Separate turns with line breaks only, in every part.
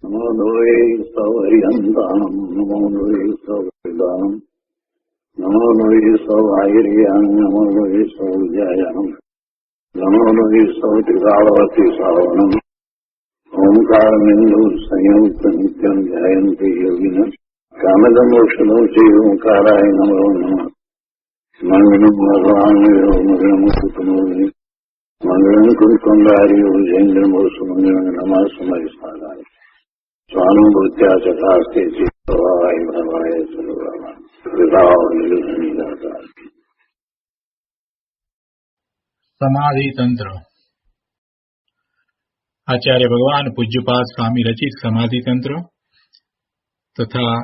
નમો લોહે સૌર્યંતામ નમો લોહે સૌર્યદામ નમો લોહે સૌર્યામ નમો લોહે સૌર્યામ નમો લોહે સૌત્રિકાળવતી સાવનમ ઓંકારમિંદુ સંયુક્ત નિત્યમ જયંતિ યોગિન કામદમોક્ષદો શ્રી ઓંકારાય નમો નમઃ મંગલમ ભગવાનયો મંગલમ કુટુંબોની મંગલમ કુંડારીઓ જૈન્દ્રમોષ મંગલમ નમઃ સમય સાધાય સ્વાનુભૂત્યા ચકાસ્તે ચિત્તવાય ભવાય સર્વમાં
સમાધિ તંત્ર. આચાર્ય ભગવાન પૂજ્યપાદ સ્વામી રચિત સમાધિ તંત્ર તથા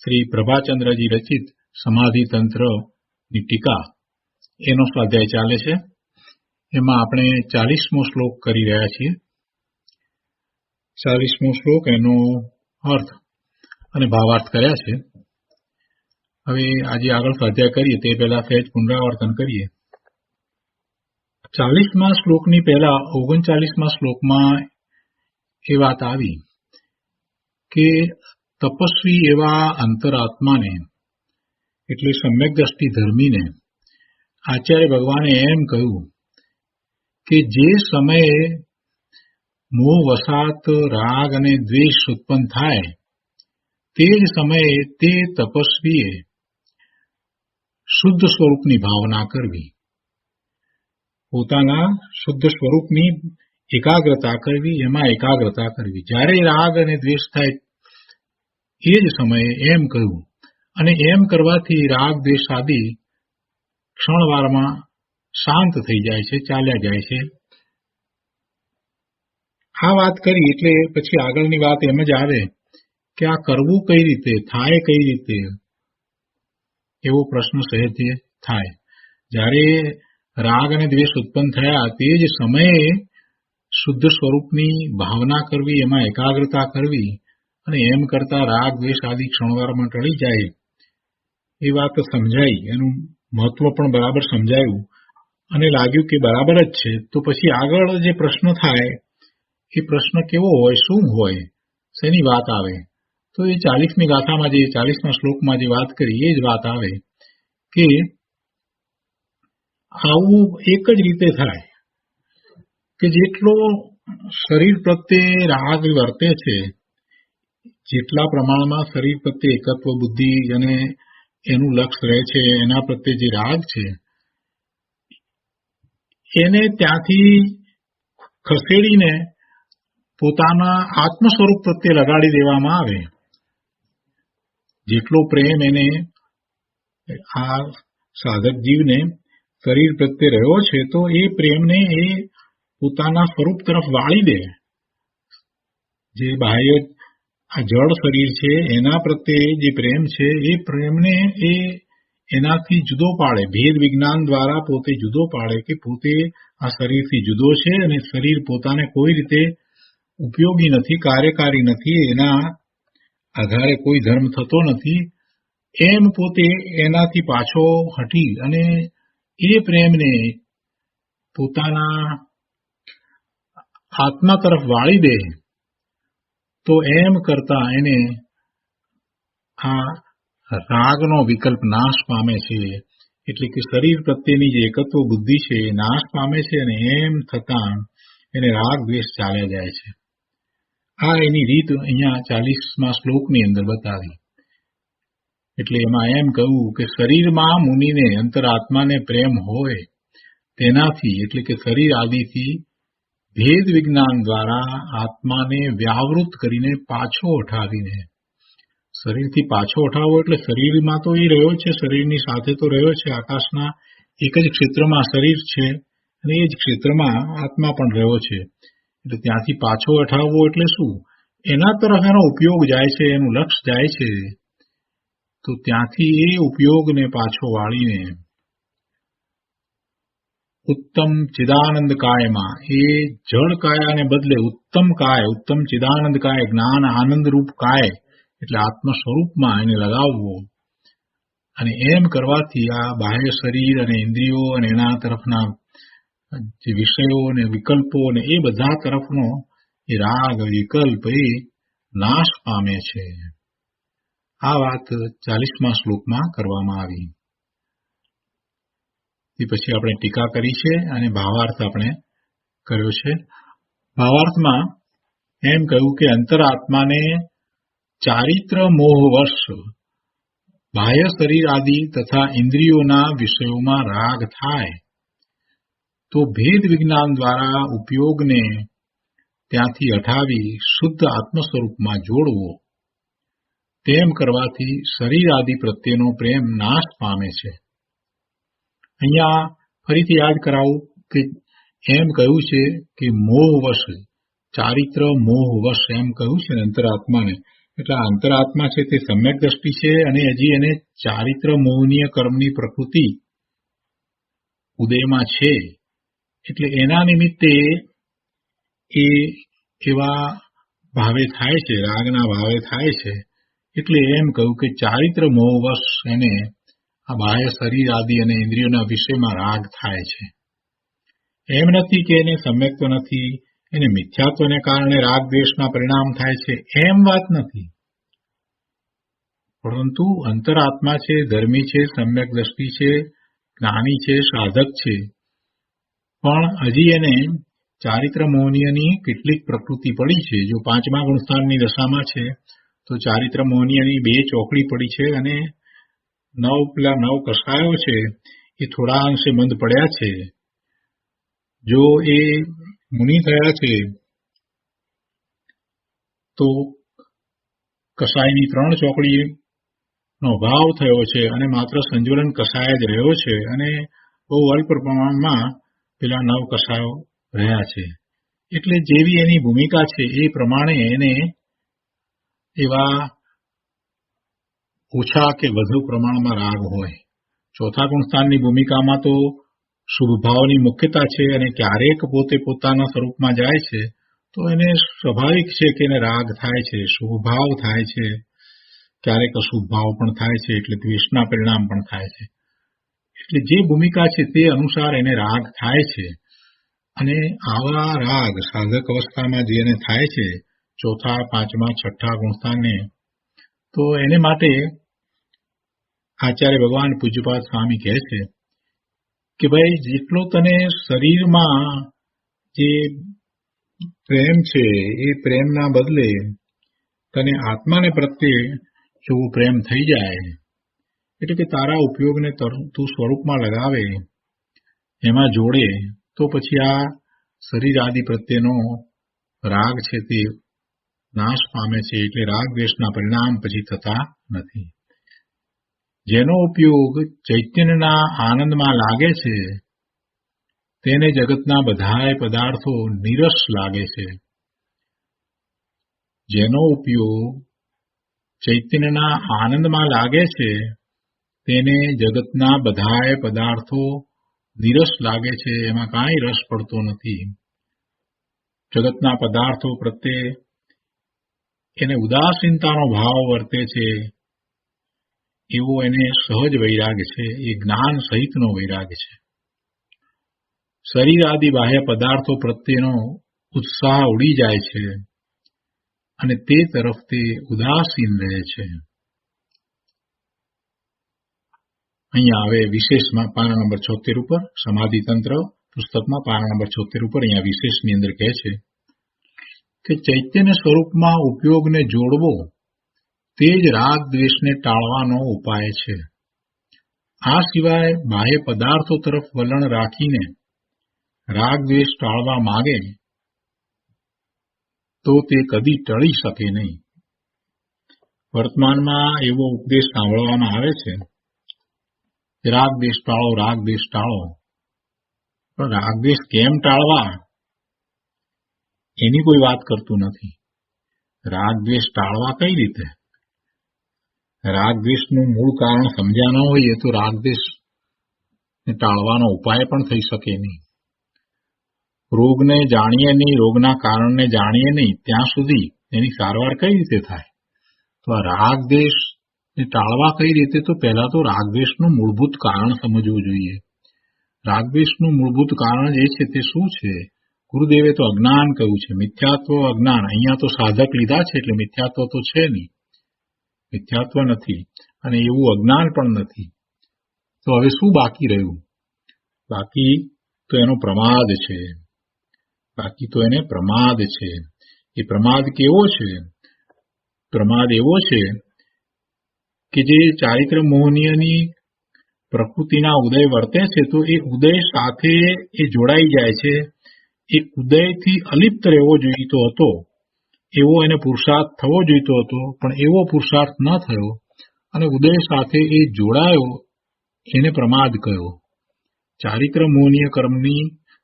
શ્રી પ્રભાચંદ્રજી રચિત સમાધિ તંત્રની ટીકા એનો સ્વાધ્યાય ચાલે છે. એમાં આપણે 40મો શ્લોક કરી રહ્યા છીએ. 40મો શ્લોક એનો અર્થ અને ભાવાર્થ કર્યા છે. હવે આજે આગળ સ્વાધ્યાય કરીએ તે પહેલા સહેજ પુનરાવર્તન કરીએ. 40મા શ્લોકની પહેલા 39મા શ્લોકમાં એ વાત આવી કે તપસ્વી એવા અંતરાત્માને એટલે સમ્યક દ્રષ્ટિ ધર્મીને આચાર્ય ભગવાને એમ કહ્યું કે જે સમયે મોહ વસાત રાગ અને દ્વેષ ઉત્પન્ન થાય તે જ સમયે તે તપસ્વીએ શુદ્ધ સ્વરૂપની ભાવના કરવી, પોતાના શુદ્ધ સ્વરૂપની એકાગ્રતા કરવી, એમાં એકાગ્રતા કરવી. જ્યારે રાગ અને દ્વેષ થાય એ જ સમયે એમ કહ્યું, અને એમ કરવાથી રાગ દ્વેષ આદિ ક્ષણવારમાં શાંત થઈ જાય છે, ચાલ્યા જાય છે. આ વાત કરી એટલે પછી આગળની વાત એમ જ આવે કે આ કરવું કઈ રીતે, થાય કઈ રીતે, એવો પ્રશ્ન સહેજ થાય. જ્યારે રાગ અને દ્વેષ ઉત્પન્ન થયા તે જ સમયે શુદ્ધ સ્વરૂપની ભાવના કરવી, એમાં એકાગ્રતા કરવી, અને એમ કરતા રાગ દ્વેષ આદિ ક્ષણવારમાં ટળી જાય એ વાત સમજાઈ, એનું મહત્વ પણ બરાબર સમજાયું અને લાગ્યું કે બરાબર જ છે. તો પછી આગળ જે પ્રશ્ન થાય એ પ્રશ્ન કેવો હોય, શું હોય, શેની વાત આવે? તો એ 40મી ગાથામાં જે 40મા શ્લોકમાં જે વાત કરી એ જ વાત આવે કે આવું એક જ રીતે થાય કે જેટલો શરીર પ્રત્યે રાગ વર્તે છે, જેટલા પ્રમાણમાં શરીર પ્રત્યે એકત્વ બુદ્ધિ અને એનું લક્ષ્ય રહે છે, એના પ્રત્યે જે રાગ છે એને ત્યાંથી ખસેડીને પોતાના આત્મ સ્વરૂપ પ્રત્યે લગાડી દેવામાં આવે. જેટલો પ્રેમ એને આ સાધક જીવને શરીર પ્રત્યે રહ્યો છે તો એ પ્રેમને એ પોતાના સ્વરૂપ તરફ વાળી દે. જે બાહ્ય આ જળ શરીર છે એના પ્રત્યે જે પ્રેમ છે એ પ્રેમને એ એનાથી જુદો પાડે, ભેદ વિજ્ઞાન દ્વારા પોતે જુદો પાડે કે પોતે આ શરીરથી જુદો છે અને શરીર પોતાને કોઈ રીતે ઉપયોગી નથી, કાર્યકારી નથી, એના આધારે કોઈ ધર્મ થતો નથી, એમ પોતે એનાથી પાછો હટી અને એ પ્રેમને પોતાના આત્મા તરફ વાળી દે. તો એમ કરતા એને આ રાગનો વિકલ્પ નાશ પામે છે, એટલે કે શરીર પ્રત્યેની જે એકત્વ બુદ્ધિ છે એ નાશ પામે છે અને એમ થતાં એને રાગ દ્વેષ ચાલ્યા જાય છે. આ એની રીત અહીંયા 40મા શ્લોકની અંદર બતાવી. એટલે એમાં એમ કહ્યું કે શરીરમાં મુનિને અંતરાત્માને પ્રેમ હોય તેનાથી, એટલે કે શરીર આદિથી ભેદ વિજ્ઞાન દ્વારા આત્માને વ્યાવૃત કરીને પાછો ઉઠાવીને, શરીરથી પાછો ઉઠાવવો એટલે શરીરમાં તો એ રહ્યો છે, શરીરની સાથે તો રહ્યો છે, આકાશના એક જ ક્ષેત્રમાં શરીર છે અને એ જ ક્ષેત્રમાં આત્મા પણ રહ્યો છે. એટલે ત્યાંથી પાછો ઉઠાવવો એટલે શું? એના તરફ એનો ઉપયોગ જાય છે, એનું લક્ષ્ય જાય છે. તો ત્યાંથી એ ઉપયોગને પાછો વાળીને ઉત્તમ ચિદાનંદ કાયમાં, એ જળ કાયાને બદલે ઉત્તમ કાય, ઉત્તમ ચિદાનંદ કાય, જ્ઞાન આનંદ રૂપ કાય એટલે આત્મ સ્વરૂપમાં એને લગાવવો. અને એમ કરવાથી આ બાહ્ય શરીર અને ઇન્દ્રિયો અને એના તરફના જે વિષયો અને વિકલ્પો અને એ બધા તરફનો એ રાગ વિકલ્પ એ નાશ પામે છે. આ વાત 40મા શ્લોકમાં કરવામાં આવી. તે પછી આપણે ટીકા કરી છે અને ભાવાર્થ આપણે કર્યો છે. ભાવાર્થમાં એમ કહ્યું કે અંતરાત્માને ચારિત્ર મોહવશ બાહ્ય શરીર આદિ તથા ઇન્દ્રિયોના વિષયોમાં રાગ થાય તો ભેદ વિજ્ઞાન દ્વારા ઉપયોગને ત્યાંથી હટાવી શુદ્ધ આત્મ સ્વરૂપમાં જોડવો. તેમ કરવાથી શરીર આદિ પ્રત્યેનો પ્રેમ નાશ પામે છે. અહીંયા ફરીથી યાદ કરાવું કે એમ કહ્યું છે કે મોહવશ, ચારિત્ર મોહવશ એમ કહ્યું છે ને અંતરાત્માને. એટલે અંતરાત્મા છે તે સમ્યક દ્રષ્ટિ છે અને હજી એને ચારિત્ર મોહનીય કર્મની પ્રકૃતિ ઉદયમાં છે. એટલે એના નિમિત્તે એ એવા ભાવે થાય છે, રાગના ભાવે થાય છે. એટલે એમ કહ્યું કે ચારિત્ર મોહવશ એને આ બાહ્ય શરીર આદિ અને ઇન્દ્રિયોના વિષયમાં રાગ થાય છે. એમ નથી કે એને સમ્યક્ત્વ નથી, એને મિથ્યાત્વને કારણે રાગ દ્વેષના પરિણામ થાય છે, એમ વાત નથી. પરંતુ અંતરાત્મા છે, ધર્મી છે, સમ્યક દ્રષ્ટિ છે, જ્ઞાની છે, સાધક છે, પણ હજી એને ચારિત્ર મોહનીયની કેટલીક પ્રકૃતિ પડી છે. જો 5મા ગુણસ્થાનની દશામાં છે તો ચારિત્ર મોહનીયની 2 ચોકડી પડી છે અને 9 કષાયો છે એ થોડા અંશે મંદ પડ્યા છે. જો એ મુનિ થયા છે તો કષાયની 3 ચોકડીનો ભાવ થયો છે અને માત્ર સંજ્વલન કષાય જ રહ્યો છે અને બહુ અલ્પ પ્રમાણમાં પેલા 9 કષાયો રહ્યા છે. એટલે જેવી એની ભૂમિકા છે એ પ્રમાણે એને એવા ઓછા કે વધુ પ્રમાણમાં રાગ હોય. 4થા ગુણસ્થાનની ભૂમિકામાં તો શુભ ભાવની મુખ્યતા છે અને ક્યારેક પોતે પોતાના સ્વરૂપમાં જાય છે તો એને સ્વાભાવિક છે કે એને રાગ થાય છે, શુભ ભાવ થાય છે, ક્યારેક અશુભ ભાવ પણ થાય છે, એટલે દ્વેષના પરિણામ પણ થાય છે. એટલે જે ભૂમિકા છે તે અનુસાર એને રાગ થાય છે. અને આવા રાગ સાધક અવસ્થામાં જેને થાય છે 4થા, 5મા, 6ઠા ગુણસ્થાનને, તો એને માટે આચાર્ય ભગવાન પૂજ્યપાદ સ્વામી કહે છે કે ભાઈ જેટલો તને શરીરમાં જે પ્રેમ છે એ પ્રેમના બદલે તને આત્માને પ્રત્યે જેવો પ્રેમ થઈ જાય, એટલે કે તારા ઉપયોગને તું સ્વરૂપમાં લગાવે, એમાં જોડે, તો પછી આ શરીર આદિ પ્રત્યેનો રાગ છે તે નાશ પામે છે. એટલે રાગ દ્વેષના પરિણામ પછી થતા નથી. જેનો ઉપયોગ ચૈતન્યના આનંદમાં લાગે છે તેને જગતના બધાય પદાર્થો નીરસ લાગે છે. જેનો ઉપયોગ ચૈતન્યના આનંદમાં લાગે છે તેને જગતના બધાય પદાર્થો નીરસ લાગે છે, એમાં કાંઈ રસ પડતો નથી. જગતના પદાર્થો પ્રત્યે એને ઉદાસીનતાનો ભાવ વર્તે છે, એવો એને સહજ વૈરાગ છે, એ જ્ઞાન સહિતનો વૈરાગ છે. શરીર આદિ બાહ્ય પદાર્થો પ્રત્યેનો ઉત્સાહ ઉડી જાય છે અને તે તરફ તે ઉદાસીન રહે છે. અહીંયા હવે વિશેષમાં પાના નંબર 76 ઉપર સમાધિ તંત્ર પુસ્તકમાં પાના નંબર 76 ઉપર અહીંયા વિશેષની અંદર કહે છે કે ચૈતન્ય સ્વરૂપમાં ઉપયોગને જોડવો તે જ રાગ દ્વેષને ટાળવાનો ઉપાય છે. આ સિવાય બાહ્ય પદાર્થો તરફ વલણ રાખીને રાગ દ્વેષ ટાળવા માંગે તો તે કદી ટળી શકે નહીં. વર્તમાનમાં એવો ઉપદેશ સાંભળવામાં આવે છે કે રાગ દ્વેષ ટાળો, રાગ દ્વેષ ટાળો. પણ રાગ દ્વેષ કેમ ટાળવા એની કોઈ વાત કરતું નથી. રાગ દ્વેષ ટાળવા કઈ રીતે? રાગ દ્વેષનું મૂળ કારણ સમજ્યા ન હોય તો રાગ દ્વેષ ટાળવાનો ઉપાય પણ થઈ શકે નહીં. રોગને જાણીએ નહીં, રોગના કારણને જાણીએ નહીં ત્યાં સુધી એની સારવાર કઈ રીતે થાય? તો આ રાગ દ્વેષને ટાળવા કઈ રીતે? તો પહેલા તો રાગ દ્વેષનું મૂળભૂત કારણ સમજવું જોઈએ. રાગ દ્વેષનું મૂળભૂત કારણ જે છે તે શું છે? ગુરુદેવે તો અજ્ઞાન કહ્યું છે, મિથ્યાત્વ અજ્ઞાન. અહીંયા તો સાધક લીધા છે એટલે મિથ્યાત્વ તો છે નહીં, મિથ્યાત્વ નથી અને એવું અજ્ઞાન પણ નથી. તો હવે શું બાકી રહ્યું? બાકી તો એનો પ્રમાદ છે. બાકી તો એને પ્રમાદ છે. એ પ્રમાદ કેવો છે? પ્રમાદ એવો છે કે જે ચારિત્ર મોહનીયની પ્રકૃતિના ઉદય વર્તે છે તો એ ઉદય સાથે એ જોડાઈ જાય છે. એ ઉદયથી અલિપ્ત રહેવો જોઈતો હતો, એવો એને પુરુષાર્થ થવો જોઈતો હતો, પણ એવો પુરુષાર્થ ન થયો અને ઉદય સાથે એ જોડાયો, એને પ્રમાદ કહ્યો. ચારિત્ર મોહનીય કર્મની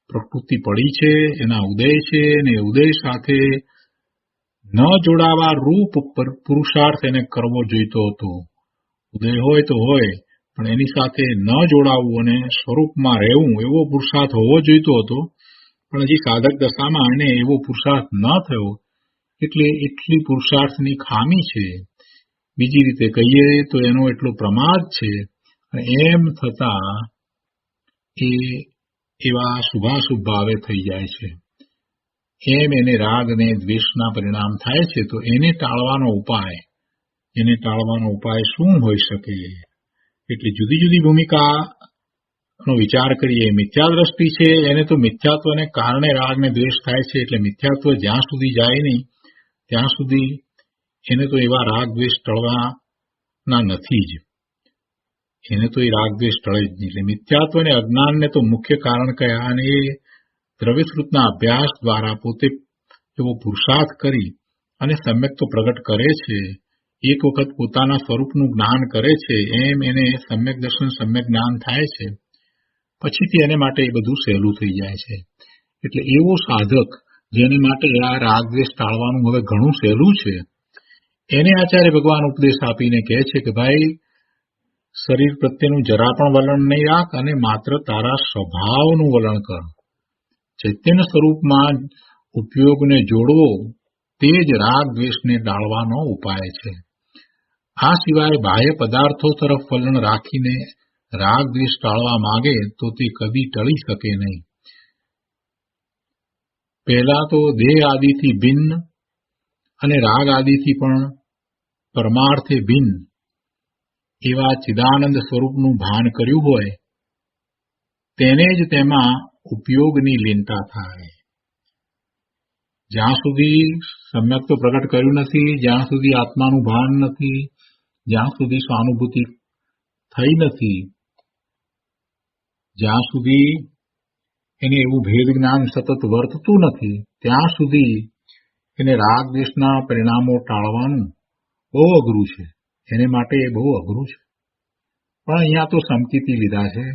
પ્રકૃતિ પડી છે, એના ઉદય છે, અને ઉદય સાથે ન જોડાવા રૂપ પુરુષાર્થ એને કરવો જોઈતો હતો. ઉદય હોય તો હોય, પણ એની સાથે ન જોડાવવું અને સ્વરૂપમાં રહેવું, એવો પુરુષાર્થ હોવો જોઈતો હતો. પણ હજી સાધક દશામાં એને એવો પુરુષાર્થ ન થયો, એટલે એટલી પુરુષાર્થની ખામી છે. બીજી રીતે કહીએ તો એનો એટલો પ્રમાદ છે. એમ થતા એ એવા શુભાશુભ ભાવે થઈ જાય છે. એમ એને રાગ અને દ્વેષના પરિણામ થાય છે. તો એને ટાળવાનો ઉપાય શું હોઈ શકે? એટલે જુદી જુદી ભૂમિકાનો વિચાર કરીએ. મિથ્યા દ્રષ્ટિ છે, એને તો મિથ્યાત્વને કારણે રાગ ને દ્વેષ થાય છે. એટલે મિથ્યાત્વ જ્યાં સુધી જાય નહીં ત્યાં સુધી એને તો એવા રાગ દ્વેષ ટળવાના નથી જ. એને તો એ રાગ દ્વેષ ટળે જ નહીં. એટલે મિથ્યાત્વ અને અજ્ઞાનને તો મુખ્ય કારણ કયા, અને એ દ્રવ્યશ્રુતના અભ્યાસ દ્વારા પોતે એવો પુરુષાર્થ કરી અને સમ્યક તો પ્રગટ કરે છે. એક વખત પોતાના સ્વરૂપનું જ્ઞાન કરે છે, એમ એને સમ્યક દર્શન, સમ્યક જ્ઞાન થાય છે. પછીથી એને માટે એ બધું સહેલું થઈ જાય છે. એટલે એવો સાધક જેને માટે આ રાગ દ્વેષ ટાળવાનું હવે ઘણું સહેલું છે, એને આચાર્ય ભગવાન ઉપદેશ આપીને કહે છે કે ભાઈ, શરીર પ્રત્યેનું જરા પણ વલણ નહીં રાખ અને માત્ર તારા સ્વભાવનું વલણ કર. ચૈતન્ય સ્વરૂપમાં ઉપયોગને જોડવો તે જ રાગ દ્વેષને ટાળવાનો ઉપાય છે. આ સિવાય બાહ્ય પદાર્થો તરફ વલણ રાખીને રાગ દ્વેષ ટાળવા માંગે તો તે કદી ટળી શકે નહીં. પહેલા તો દેહ આદિથી ભિન્ન અને રાગ આદિથી પણ પરમાર્થે ભિન્ન એવા ચિદાનંદ સ્વરૂપનું ભાન કર્યું હોય તેને જ તેમાં ઉપયોગની લીનતા થાય. જ્યાં સુધી સમ્યક તો પ્રગટ કર્યું નથી, જ્યાં સુધી આત્માનું ભાન નથી, જ્યાં સુધી સ્વાનુભૂતિ થઈ નથી, જ્યાં સુધી એને એવું ભેદ જ્ઞાન સતત વર્તતું નથી, ત્યાં સુધી એને રાગ દ્વેષના પરિણામો ટાળવાનું બહુ અઘરું છે. એને માટે એ બહુ અઘરું છે. પણ અહીંયા તો સમકીતી લીધા છે.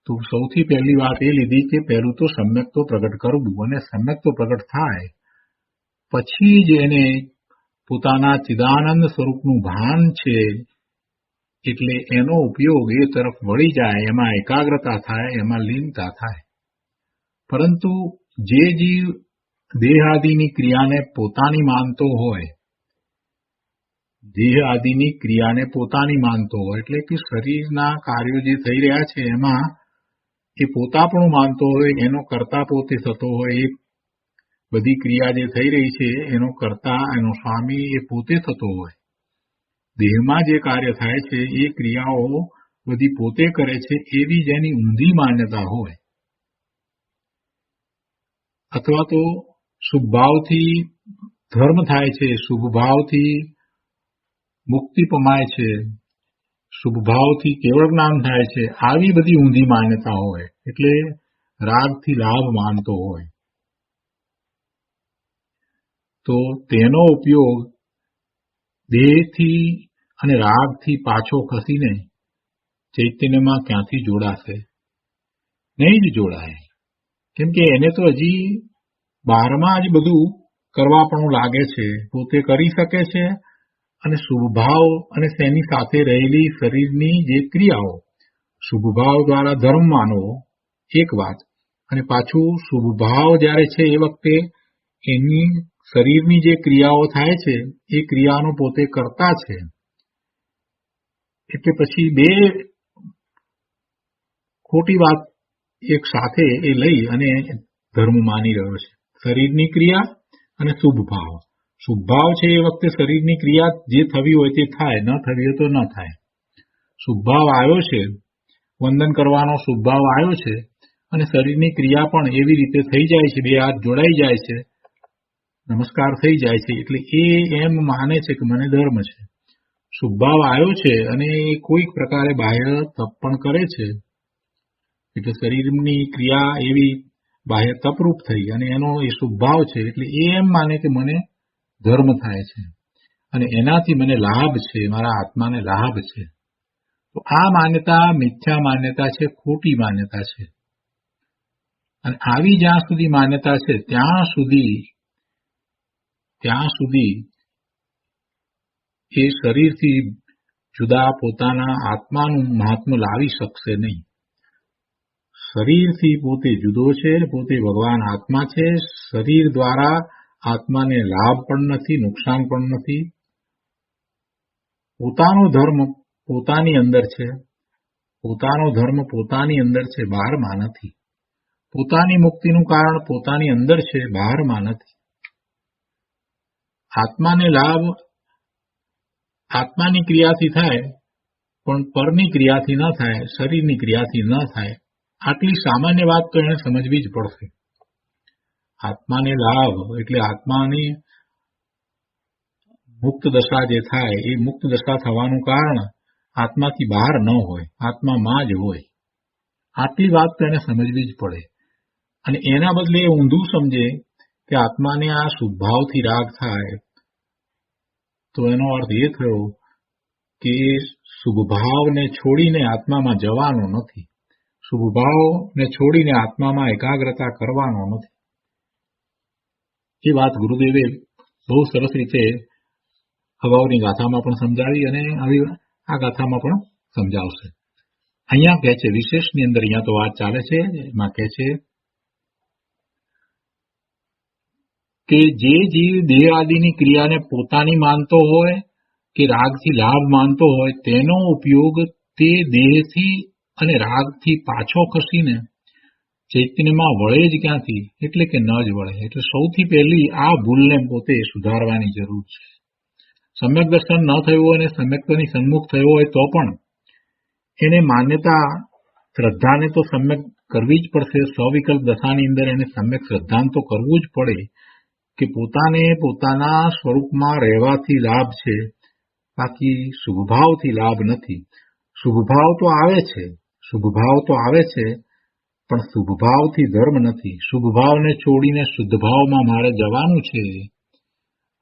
તો સૌથી પહેલી વાત એ લીધી કે પહેલું તો સમ્યક તો પ્રગટ કરવું, અને સમ્યક તો પ્રગટ થાય પછી જ એને પોતાના ચિદાનંદ સ્વરૂપનું ભાન છે, એટલે એનો ઉપયોગ એ તરફ વળી જાય, એમાં એકાગ્રતા થાય, એમાં લીનતા થાય. પરંતુ જે જીવ દેહ આદિની ક્રિયાને પોતાની માનતો હોય, દેહ આદિની ક્રિયાને પોતાની માનતો હોય, એટલે કે શરીરના કાર્યો જે થઈ રહ્યા છે એમાં એ પોતાપણું માનતો હોય, એનો કર્તા પોતે થતો હોય, એ બધી ક્રિયા જે થઈ રહી છે એનો કર્તા, એનો સ્વામી એ પોતે થતો હોય. દેહમાં જે કાર્ય થાય છે એ ક્રિયાઓ બધી પોતે કરે છે, એવી જેની ઊંધી માન્યતા હોય, અથવા તો શુભભાવથી ધર્મ થાય છે, શુભભાવથી મુક્તિ પમાય છે, શુભભાવથી કેવળ જ્ઞાન થાય છે, આવી બધી ઊંધી માન્યતા હોય, એટલે રાગથી લાભ માનતો હોય, તો તેનો ઉપયોગ દેહથી અને રાગથી પાછો ખસીને ચૈતન્યમાં ક્યાંથી જોડાશે? નહીં જ જોડાય. કેમ કે એને તો હજી બહારમાં જ બધું કરવા પણ લાગે છે, પોતે કરી શકે છે, અને શુભભાવ અને તેની સાથે રહેલી શરીરની જે ક્રિયાઓ, શુભભાવ દ્વારા ધર્મ માનવો એક વાત, અને પાછું શુભભાવ જ્યારે છે એ વખતે એની શરીરની જે ક્રિયાઓ થાય છે એ ક્રિયાનો પોતે કરતા છે. એટલે પછી બે ખોટી વાત એક સાથે એ લઈ અને ધર્મ માની રહ્યો છે. શરીરની ક્રિયા અને શુભ ભાવ. શુભ ભાવ છે એ વખતે શરીરની ક્રિયા જે થવી હોય તે થાય, ન થવી હોય તો ન થાય. શુભ ભાવ આવ્યો છે, વંદન કરવાનો શુભ ભાવ આવ્યો છે અને શરીરની ક્રિયા પણ એવી રીતે થઈ જાય છે, બે હાથ જોડાઈ જાય છે, નમસ્કાર થઈ જાય છે, એટલે એ એમ માને છે કે મને ધર્મ છે. શુભ ભાવ આવ્યો છે અને એ કોઈક પ્રકારે બાહ્ય તપ પણ કરે છે, એટલે શરીરની ક્રિયા એવી બાહ્ય તપરૂપ થઈ અને એનો એ શુભ ભાવ છે, એટલે એ એમ માને કે મને ધર્મ થાય છે અને એનાથી મને લાભ છે, મારા આત્માને લાભ છે. તો આ માન્યતા મિથ્યા માન્યતા છે, ખોટી માન્યતા છે. અને આવી જ્યાં સુધી માન્યતા છે ત્યાં સુધી એ શરીરથી જુદા પોતાના આત્માનું મહાત્મ્ય લાવી શકશે નહીં. શરીરથી પોતે જુદો છે, પોતે ભગવાન આત્મા છે. શરીર દ્વારા આત્માને લાભ પણ નથી, નુકસાન પણ નથી. પોતાનો ધર્મ પોતાની અંદર છે, પોતાનો ધર્મ પોતાની અંદર છે, બહારમાં નથી. પોતાની મુક્તિનું કારણ પોતાની અંદર છે, બહારમાં નથી. આત્માને લાભ આત્માની ક્રિયાથી થાય, પણ પરની ક્રિયાથી ન થાય, શરીરની ક્રિયાથી ન થાય. આટલી સામાન્ય વાત તો એને સમજવી જ પડશે. આત્માને લાભ એટલે આત્માની મુક્ત દશા જે થાય, એ મુક્ત દશા થવાનું કારણ આત્માથી બહાર ન હોય, આત્મામાં જ હોય. આટલી વાત તો એને સમજવી જ પડે. અને એના બદલે એ ઊંધું સમજે કે આત્માને આ શુભ ભાવથી રાગ થાય, તો એનો અર્થ એ થયો કે શુભ ભાવને છોડીને આત્મામાં જવાનો નથી, શુભ ભાવને છોડીને આત્મામાં એકાગ્રતા કરવાનો નથી. એ વાત ગુરુદેવે બહુ સરસ રીતે અગાઉની ગાથામાં પણ સમજાવી અને આવી આ ગાથામાં પણ સમજાવશે. અહીંયા કહે છે, વિશેષની અંદર અહીંયા તો વાત ચાલે છે, એમાં કહે છે કે જે જીવ દેહ આદિની ક્રિયાને પોતાની માનતો હોય કે રાગથી લાભ માનતો હોય, તેનો ઉપયોગ તે દેહથી અને રાગથી પાછો ખસીને ચૈતન્યમાં વળે જ ક્યાંથી, એટલે કે ન જ વળે. એટલે સૌથી પહેલી આ ભૂલને પોતે સુધારવાની જરૂર છે. સમ્યક દર્શન ન થયું હોય અને સમ્યક્તની સન્મુખ થયો હોય તો પણ એને માન્યતા શ્રદ્ધાને તો સમ્યક કરવી જ પડશે. સવિકલ્પ દશાની અંદર એને સમ્યક શ્રદ્ધાન તો કરવું જ પડે કે પોતાને પોતાના સ્વરૂપમાં રહેવાથી લાભ છે, બાકી શુભભાવથી લાભ નથી. શુભભાવ તો આવે છે, શુભભાવ તો આવે છે, પણ શુભભાવથી ધર્મ નથી. શુભભાવને છોડીને શુદ્ધ ભાવમાં મારે જવાનું છે,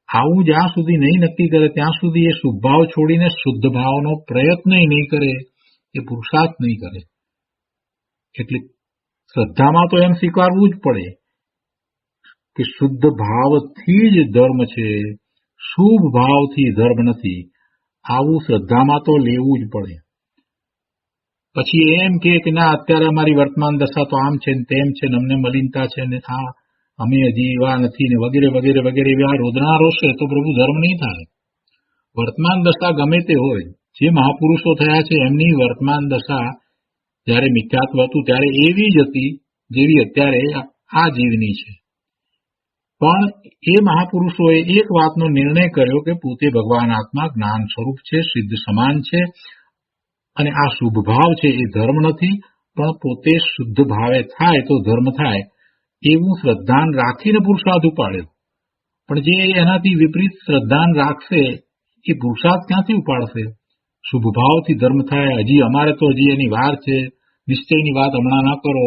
આવું જ્યાં સુધી નહીં નક્કી કરે ત્યાં સુધી એ શુભભાવ છોડીને શુદ્ધ ભાવનો પ્રયત્ન નહીં કરે, એ પુરુષાર્થ નહીં કરે. એટલે શ્રદ્ધામાં તો એમ સ્વીકારવું જ પડે કે શુદ્ધ ભાવથી જ ધર્મ છે, શુભ ભાવથી ધર્મ નથી. આવું શ્રદ્ધામાં તો લેવું જ પડે. પછી એમ કે ના અત્યારે અમારી વર્તમાન દશા તો આમ છે ને તેમ છે ને અમને મલિનતા છે ને આ અમે હજી એવા નથી ને વગેરે વગેરે વગેરે એવા રોદના રોશે તો પ્રભુ ધર્મ નહીં થાય. વર્તમાન દશા ગમે તે હોય, જે મહાપુરુષો થયા છે એમની વર્તમાન દશા જયારે મિથ્યાત્વ હતું ત્યારે એવી જ હતી જેવી અત્યારે આ જીવની છે. પણ એ મહાપુરુષોએ એક વાતનો નિર્ણય કર્યો કે પોતે ભગવાન આત્મા જ્ઞાન સ્વરૂપ છે, સિદ્ધ સમાન છે અને આ શુભ ભાવ છે એ ધર્મ નથી, પણ પોતે શુદ્ધ ભાવે થાય તો ધર્મ થાય એવું શ્રદ્ધાન રાખીને પુરુષાર્થ ઉપાડ્યો. પણ જે એનાથી વિપરીત શ્રદ્ધાન રાખશે એ પુરુષાર્થ ક્યાંથી ઉપાડશે? શુભ ભાવથી ધર્મ થાય, હજી અમારે તો હજી એની વાર છે, નિશ્ચયની વાત હમણાં ના કરો,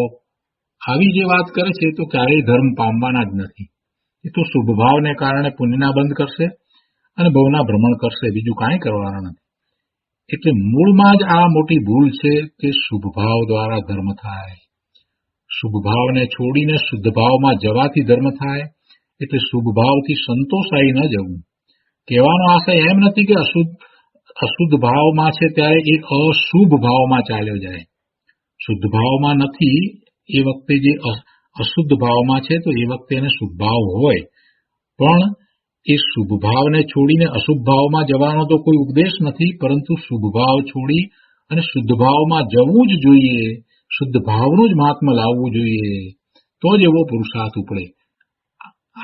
આવી જે વાત કરે છે તો ક્યારેય ધર્મ પામવાના જ નથી. એ તો શુભ ભાવને કારણે પુણ્યના બંધ કરશે અને ભવના ભ્રમણ કરશે, બીજું કાંઈ કરવાના નથી. એટલે મૂળમાં જ આ મોટી ભૂલ છે કે શુભ ભાવ દ્વારા ધર્મ થાય. શુભ ભાવને છોડીને શુદ્ધ ભાવમાં જવાથી ધર્મ થાય. એટલે શુભ ભાવથી સંતોષાઈ ન જવું. કહેવાનો આશય એમ નથી કે અશુદ્ધ ભાવમાં છે ત્યારે એ અશુભ ભાવમાં ચાલ્યો જાય. શુદ્ધ ભાવમાં નથી એ વખતે જે અશુદ્ધ ભાવમાં છે તો એ વખતે એને શુભ ભાવ હોય, પણ એ શુભ ભાવને છોડીને અશુભ ભાવમાં જવાનો તો કોઈ ઉપદેશ નથી, પરંતુ શુભ ભાવ છોડી અને શુદ્ધ ભાવમાં જવું જ જોઈએ, શુદ્ધ ભાવનું જ મહાત્મ્ય લાવવું જોઈએ. તો જ એવો પુરુષાર્થ ઉપડે.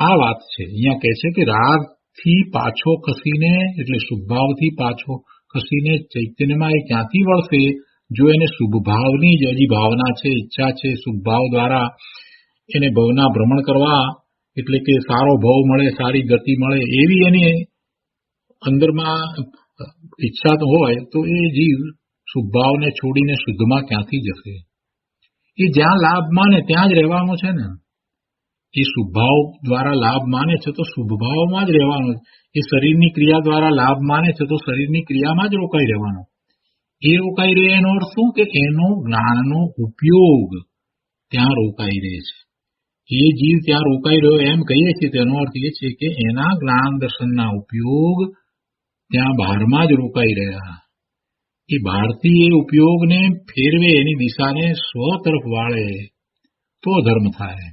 આ વાત છે. અહીંયા કહે છે કે રાગથી પાછો ખસીને એટલે શુભભાવથી પાછો ખસીને ચૈતન્યમાં એ ક્યાંથી વળશે? જો એને શુભભાવની જ હજી ભાવના છે, ઈચ્છા છે, શુભભાવ દ્વારા એને ભવના ભ્રમણ કરવા એટલે કે સારો ભાવ મળે, સારી ગતિ મળે એવી એની અંદરમાં ઈચ્છા હોય તો એ જીવ શુભભાવને છોડીને શુદ્ધમાં ક્યાંથી જશે? એ જ્યાં લાભ માને ત્યાં જ રહેવાનો છે ને. એ શુભભાવ દ્વારા લાભ માને છે તો શુભભાવમાં જ રહેવાનો. એ શરીરની ક્રિયા દ્વારા લાભ માને છે તો શરીરની ક્રિયામાં જ રોકાઈ રહેવાનો. એ રોકાઈ રહે એનો અર્થ શું? કે એનો જ્ઞાનનો ઉપયોગ ત્યાં રોકાઈ રહે છે. એ જીવ ત્યાં રોકાઈ રહ્યો એમ કહીએ છીએ તેનો અર્થ એ છે કે એના જ્ઞાન દર્શનના ઉપયોગ ત્યાં બહારમાં જ રોકાઈ રહ્યા. એ બહારથી એ ઉપયોગને ફેરવે, એની દિશાને સ્વ તરફ વાળે તો ધર્મ થાય.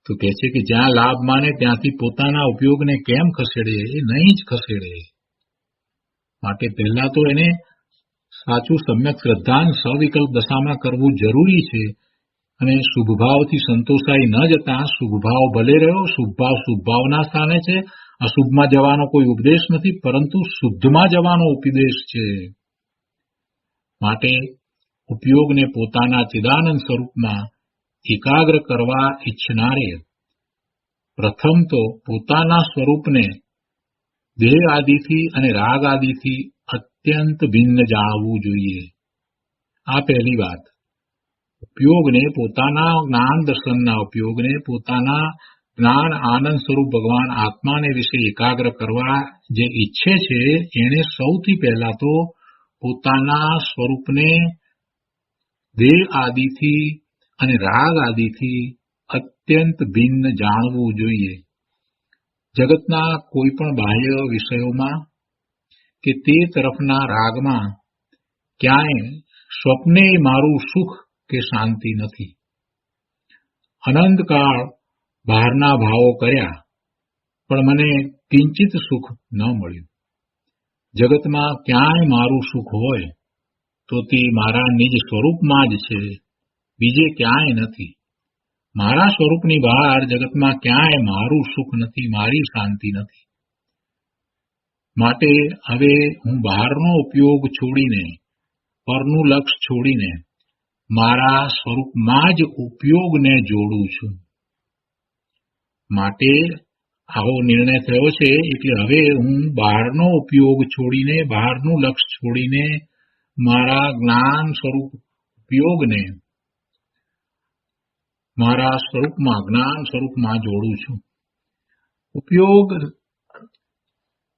તો કહે છે કે જ્યાં લાભ માને ત્યાંથી પોતાના ઉપયોગને કેમ ખસેડે? એ નહીં જ ખસેડે. માટે પહેલા તો એને સાચું સમ્યક શ્રદ્ધાન સવિકલ્પ દશામાં કરવું જરૂરી છે. અને શુભભાવથી સંતોષાઈ ન જતા શુભભાવ ભલે રહ્યો, શુભભાવ શુભભાવના સ્થાને છે, અશુભમાં જવાનો કોઈ ઉપદેશ નથી, પરંતુ શુદ્ધમાં જવાનો ઉપદેશ છે. માટે ઉપયોગને પોતાના ચિદાનંદ સ્વરૂપમાં એકાગ્ર કરવા ઈચ્છનારે પ્રથમ તો પોતાના સ્વરૂપને દેહ આદિથી અને રાગ આદિથી અત્યંત ભિન્ન જાણવું જોઈએ. આ પહેલી વાત. ઉપયોગને પોતાના જ્ઞાન દર્શનના ઉપયોગને પોતાના જ્ઞાન આનંદ સ્વરૂપ ભગવાન આત્માને વિશે એકાગ્ર કરવા જે ઈચ્છે છે એને સૌથી પહેલા તો પોતાના સ્વરૂપને દેહ આદિથી અને રાગ આદિથી અત્યંત ભિન્ન જાણવું જોઈએ. જગતના કોઈ પણ બાહ્ય વિષયોમાં કે તે તરફના રાગમાં ક્યાંય સ્વપ્ને મારું સુખ કે શાંતિ નથી. અનંતકાળ બહારના ભાવો કર્યા પણ મને કિંચિત સુખ ન મળ્યું. જગતમાં ક્યાંય મારું સુખ હોય તો તે મારા નિજ સ્વરૂપમાં જ છે, બીજે ક્યાંય નથી. મારા સ્વરૂપની બહાર જગતમાં ક્યાંય મારું સુખ નથી, મારી શાંતિ નથી. માટે હવે હું બહારનો ઉપયોગ છોડીને, પરનું લક્ષ છોડીને મારા સ્વરૂપમાં જ ઉપયોગને જોડું છું. માટે આવો નિર્ણય થયો છે. એટલે હવે હું બહારનો ઉપયોગ છોડીને, બહારનું લક્ષ છોડીને મારા જ્ઞાન સ્વરૂપ ઉપયોગને મારા સ્વરૂપમાં, જ્ઞાન સ્વરૂપમાં જોડું છું. ઉપયોગ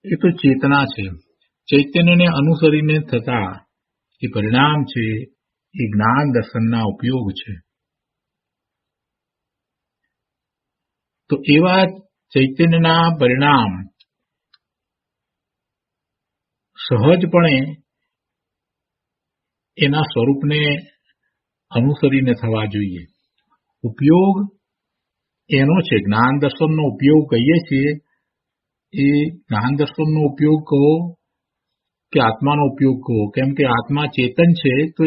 એ તો ચેતના છે. ચૈતન્યને અનુસરીને થતા એ પરિણામ છે, એ જ્ઞાન દર્શનના ઉપયોગ છે. તો એવા ચૈતન્યના પરિણામ સહજપણે એના સ્વરૂપને અનુસરીને થવા જોઈએ. ઉપયોગ એનો છે, જ્ઞાન દર્શનનો ઉપયોગ કહીએ છીએ. એ જ્ઞાન દર્શનનો ઉપયોગ કહો કે આત્માનો ઉપયોગ કહો, કેમ કે આત્મા ચેતન છે તો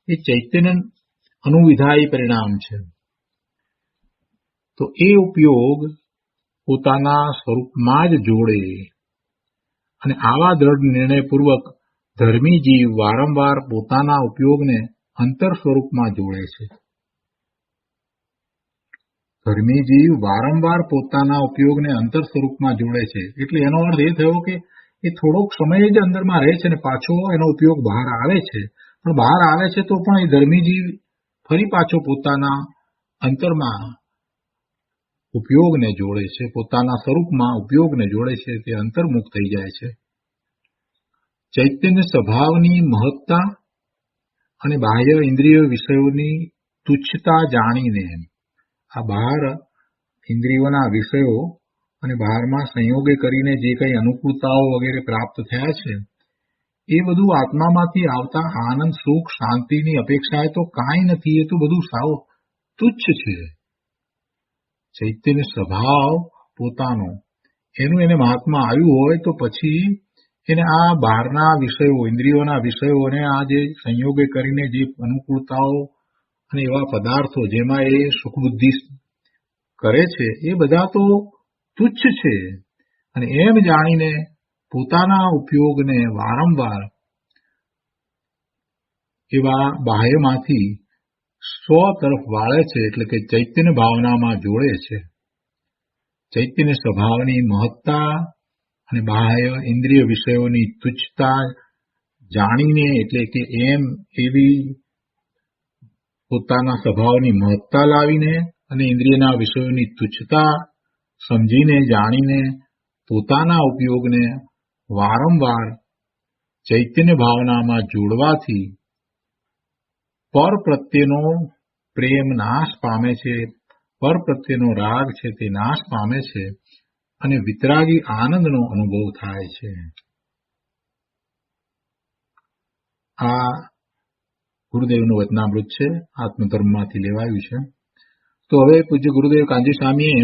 એ ચૈતન્ય અનુવિધાયી પરિણામ છે. તો એ ઉપયોગ પોતાના સ્વરૂપમાં જ જોડે. અને આવા દ્રઢ નિર્ણયપૂર્વક ધર્મી જીવ વારંવાર પોતાના ઉપયોગને અંતર સ્વરૂપમાં જોડે છે. ધર્મી જીવ વારંવાર પોતાના ઉપયોગને અંતર સ્વરૂપમાં જોડે છે. એટલે એનો અર્થ એ થયો કે એ થોડોક સમય જ અંદરમાં રહે છે ને પાછો એનો ઉપયોગ બહાર આવે છે. પણ બહાર આવે છે તો પણ એ ધર્મી જીવ ફરી પાછો પોતાના અંતરમાં ઉપયોગને જોડે છે, પોતાના સ્વરૂપમાં ઉપયોગને જોડે છે. તે અંતર્મુખ થઈ જાય છે. ચૈતન્ય સ્વભાવની મહત્તા અને બાહ્ય ઇન્દ્રિય વિષયોની તુચ્છતા જાણીને આ બહાર ઇન્દ્રિયોના વિષયો અને બહારમાં સંયોગે કરીને જે કંઈ અનુકૂળતાઓ વગેરે પ્રાપ્ત થયા છે એ બધું આત્મામાંથી આવતા આનંદ, સુખ, શાંતિની અપેક્ષાએ તો કાંઈ નથી. એ તો બધું સાવ તુચ્છ છે. ચૈતન્ય સ્વભાવ પોતાનો એનું એને મહાત્મા આવ્યું હોય તો પછી એને આ બહારના વિષયો, ઇન્દ્રિયોના વિષયો અને આ જે સંયોગે કરીને જે અનુકૂળતાઓ અને એવા પદાર્થો જેમાં એ સુખબુદ્ધિ કરે છે એ બધા તો તુચ્છ છે. અને એમ જાણીને પોતાના ઉપયોગને વારંવાર એવા બાહ્યમાંથી સ્વ તરફ વાળે છે, એટલે કે ચૈતન્ય ભાવનામાં જોડે છે. ચૈતન્ય સ્વભાવની મહત્તા અને બાહ્ય ઇન્દ્રિય વિષયોની તુચ્છતા જાણીને, એટલે કે એમ એવી પોતાના સ્વભાવની મહત્તા લાવીને અને ઇન્દ્રિયના વિષયોની તુચ્છતા સમજીને જાણીને પોતાના ઉપયોગને વારંવાર ચૈતન્ય ભાવનામાં જોડવાથી પર પ્રત્યેનો પ્રેમ નાશ પામે છે, પર પ્રત્યેનો રાગ છે તે નાશ પામે છે અને વિતરાગી આનંદનો અનુભવ થાય છે. આ ગુરુદેવનું વચનામૃત છે, આત્મધર્મમાંથી લેવાયું છે. તો હવે પૂજ્ય ગુરુદેવ કાંજી સ્વામીએ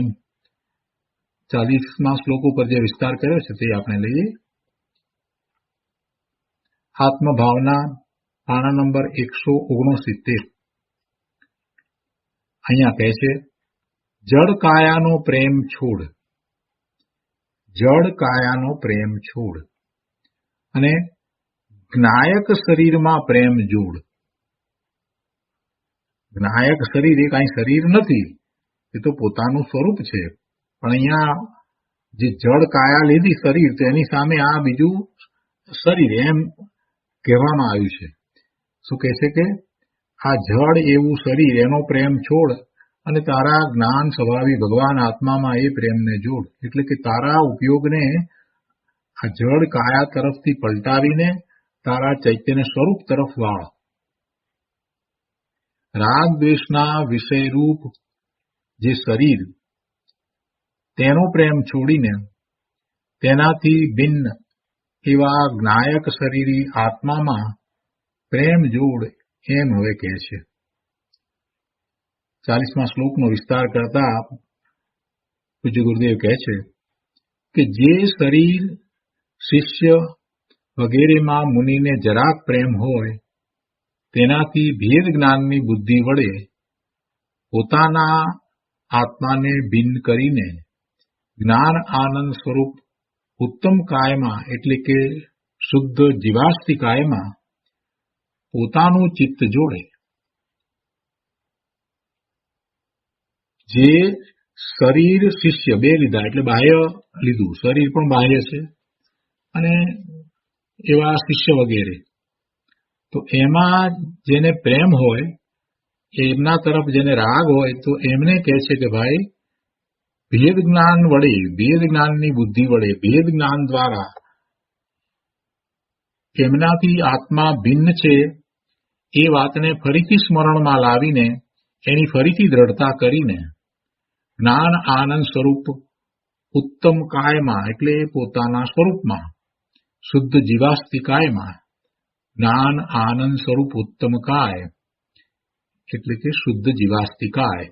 40મા શ્લોક ઉપર જે વિસ્તાર કર્યો છે તે આપણે લઈએ. આત્મભાવના પાના નંબર 169. અહીંયા કહે છે, જડ કાયાનો પ્રેમ છોડ, જડ કાયાનો પ્રેમ છોડ અને જ્ઞાયક શરીરમાં પ્રેમ જોડ. જ્ઞાયક શરીર એ કાંઈ શરીર નથી, એ તો પોતાનું સ્વરૂપ છે. પણ અહીંયા જે જડ કાયા લીધી શરીર, તો એની સામે આ બીજું શરીર એમ કહેવામાં આવ્યું છે. શું કહે છે કે આ જડ એવું શરીર, એનો પ્રેમ છોડ અને તારા જ્ઞાન સ્વભાવી ભગવાન આત્મામાં એ પ્રેમને જોડ. એટલે કે તારા ઉપયોગને આ જડ કાયા તરફથી પલટાવીને તારા ચૈતન્ય સ્વરૂપ તરફ વાળ. રાગ દ્વેષના વિષયરૂપ જે શરીર, તેનો પ્રેમ છોડીને તેનાથી ભિન્ન એવા જ્ઞાયક શરીરી આત્મામાં પ્રેમ જોડ, એમ હવે કહે છે. 40મા શ્લોકનો વિસ્તાર કરતા પૂજ્ય ગુરુદેવ કહે છે કે જે શરીર, શિષ્ય વગેરેમાં મુનિને જરાક પ્રેમ હોય, તેનાથી ભેદ જ્ઞાનની બુદ્ધિ વડે પોતાના આત્માને ભિન્ન કરીને જ્ઞાન આનંદ સ્વરૂપ ઉત્તમ કાયમાં, એટલે કે શુદ્ધ જીવાસ્તી કાયમાં પોતાનું ચિત્ત જોડે. જે શરીર, શિષ્ય બે લીધા, એટલે બાહ્ય લીધું, શરીર પણ બાહ્ય છે અને એવા શિષ્ય વગેરે, તો એમાં જેને પ્રેમ હોય, એમના તરફ જેને રાગ હોય, તો એમને કહે છે કે ભાઈ ભેદ જ્ઞાન વડે, ભેદ જ્ઞાનની બુદ્ધિ વડે, ભેદ જ્ઞાન દ્વારા એમનાથી આત્મા ભિન્ન છે એ વાતને ફરીથી સ્મરણમાં લાવીને એની ફરીથી દ્રઢતા કરીને જ્ઞાન આનંદ સ્વરૂપ ઉત્તમ કાયમાં, એટલે પોતાના સ્વરૂપમાં, શુદ્ધ જીવાસ્તી કાયમાં, જ્ઞાન આનંદ સ્વરૂપ ઉત્તમ કાય, એટલે કે શુદ્ધ જીવાસ્તી કાય,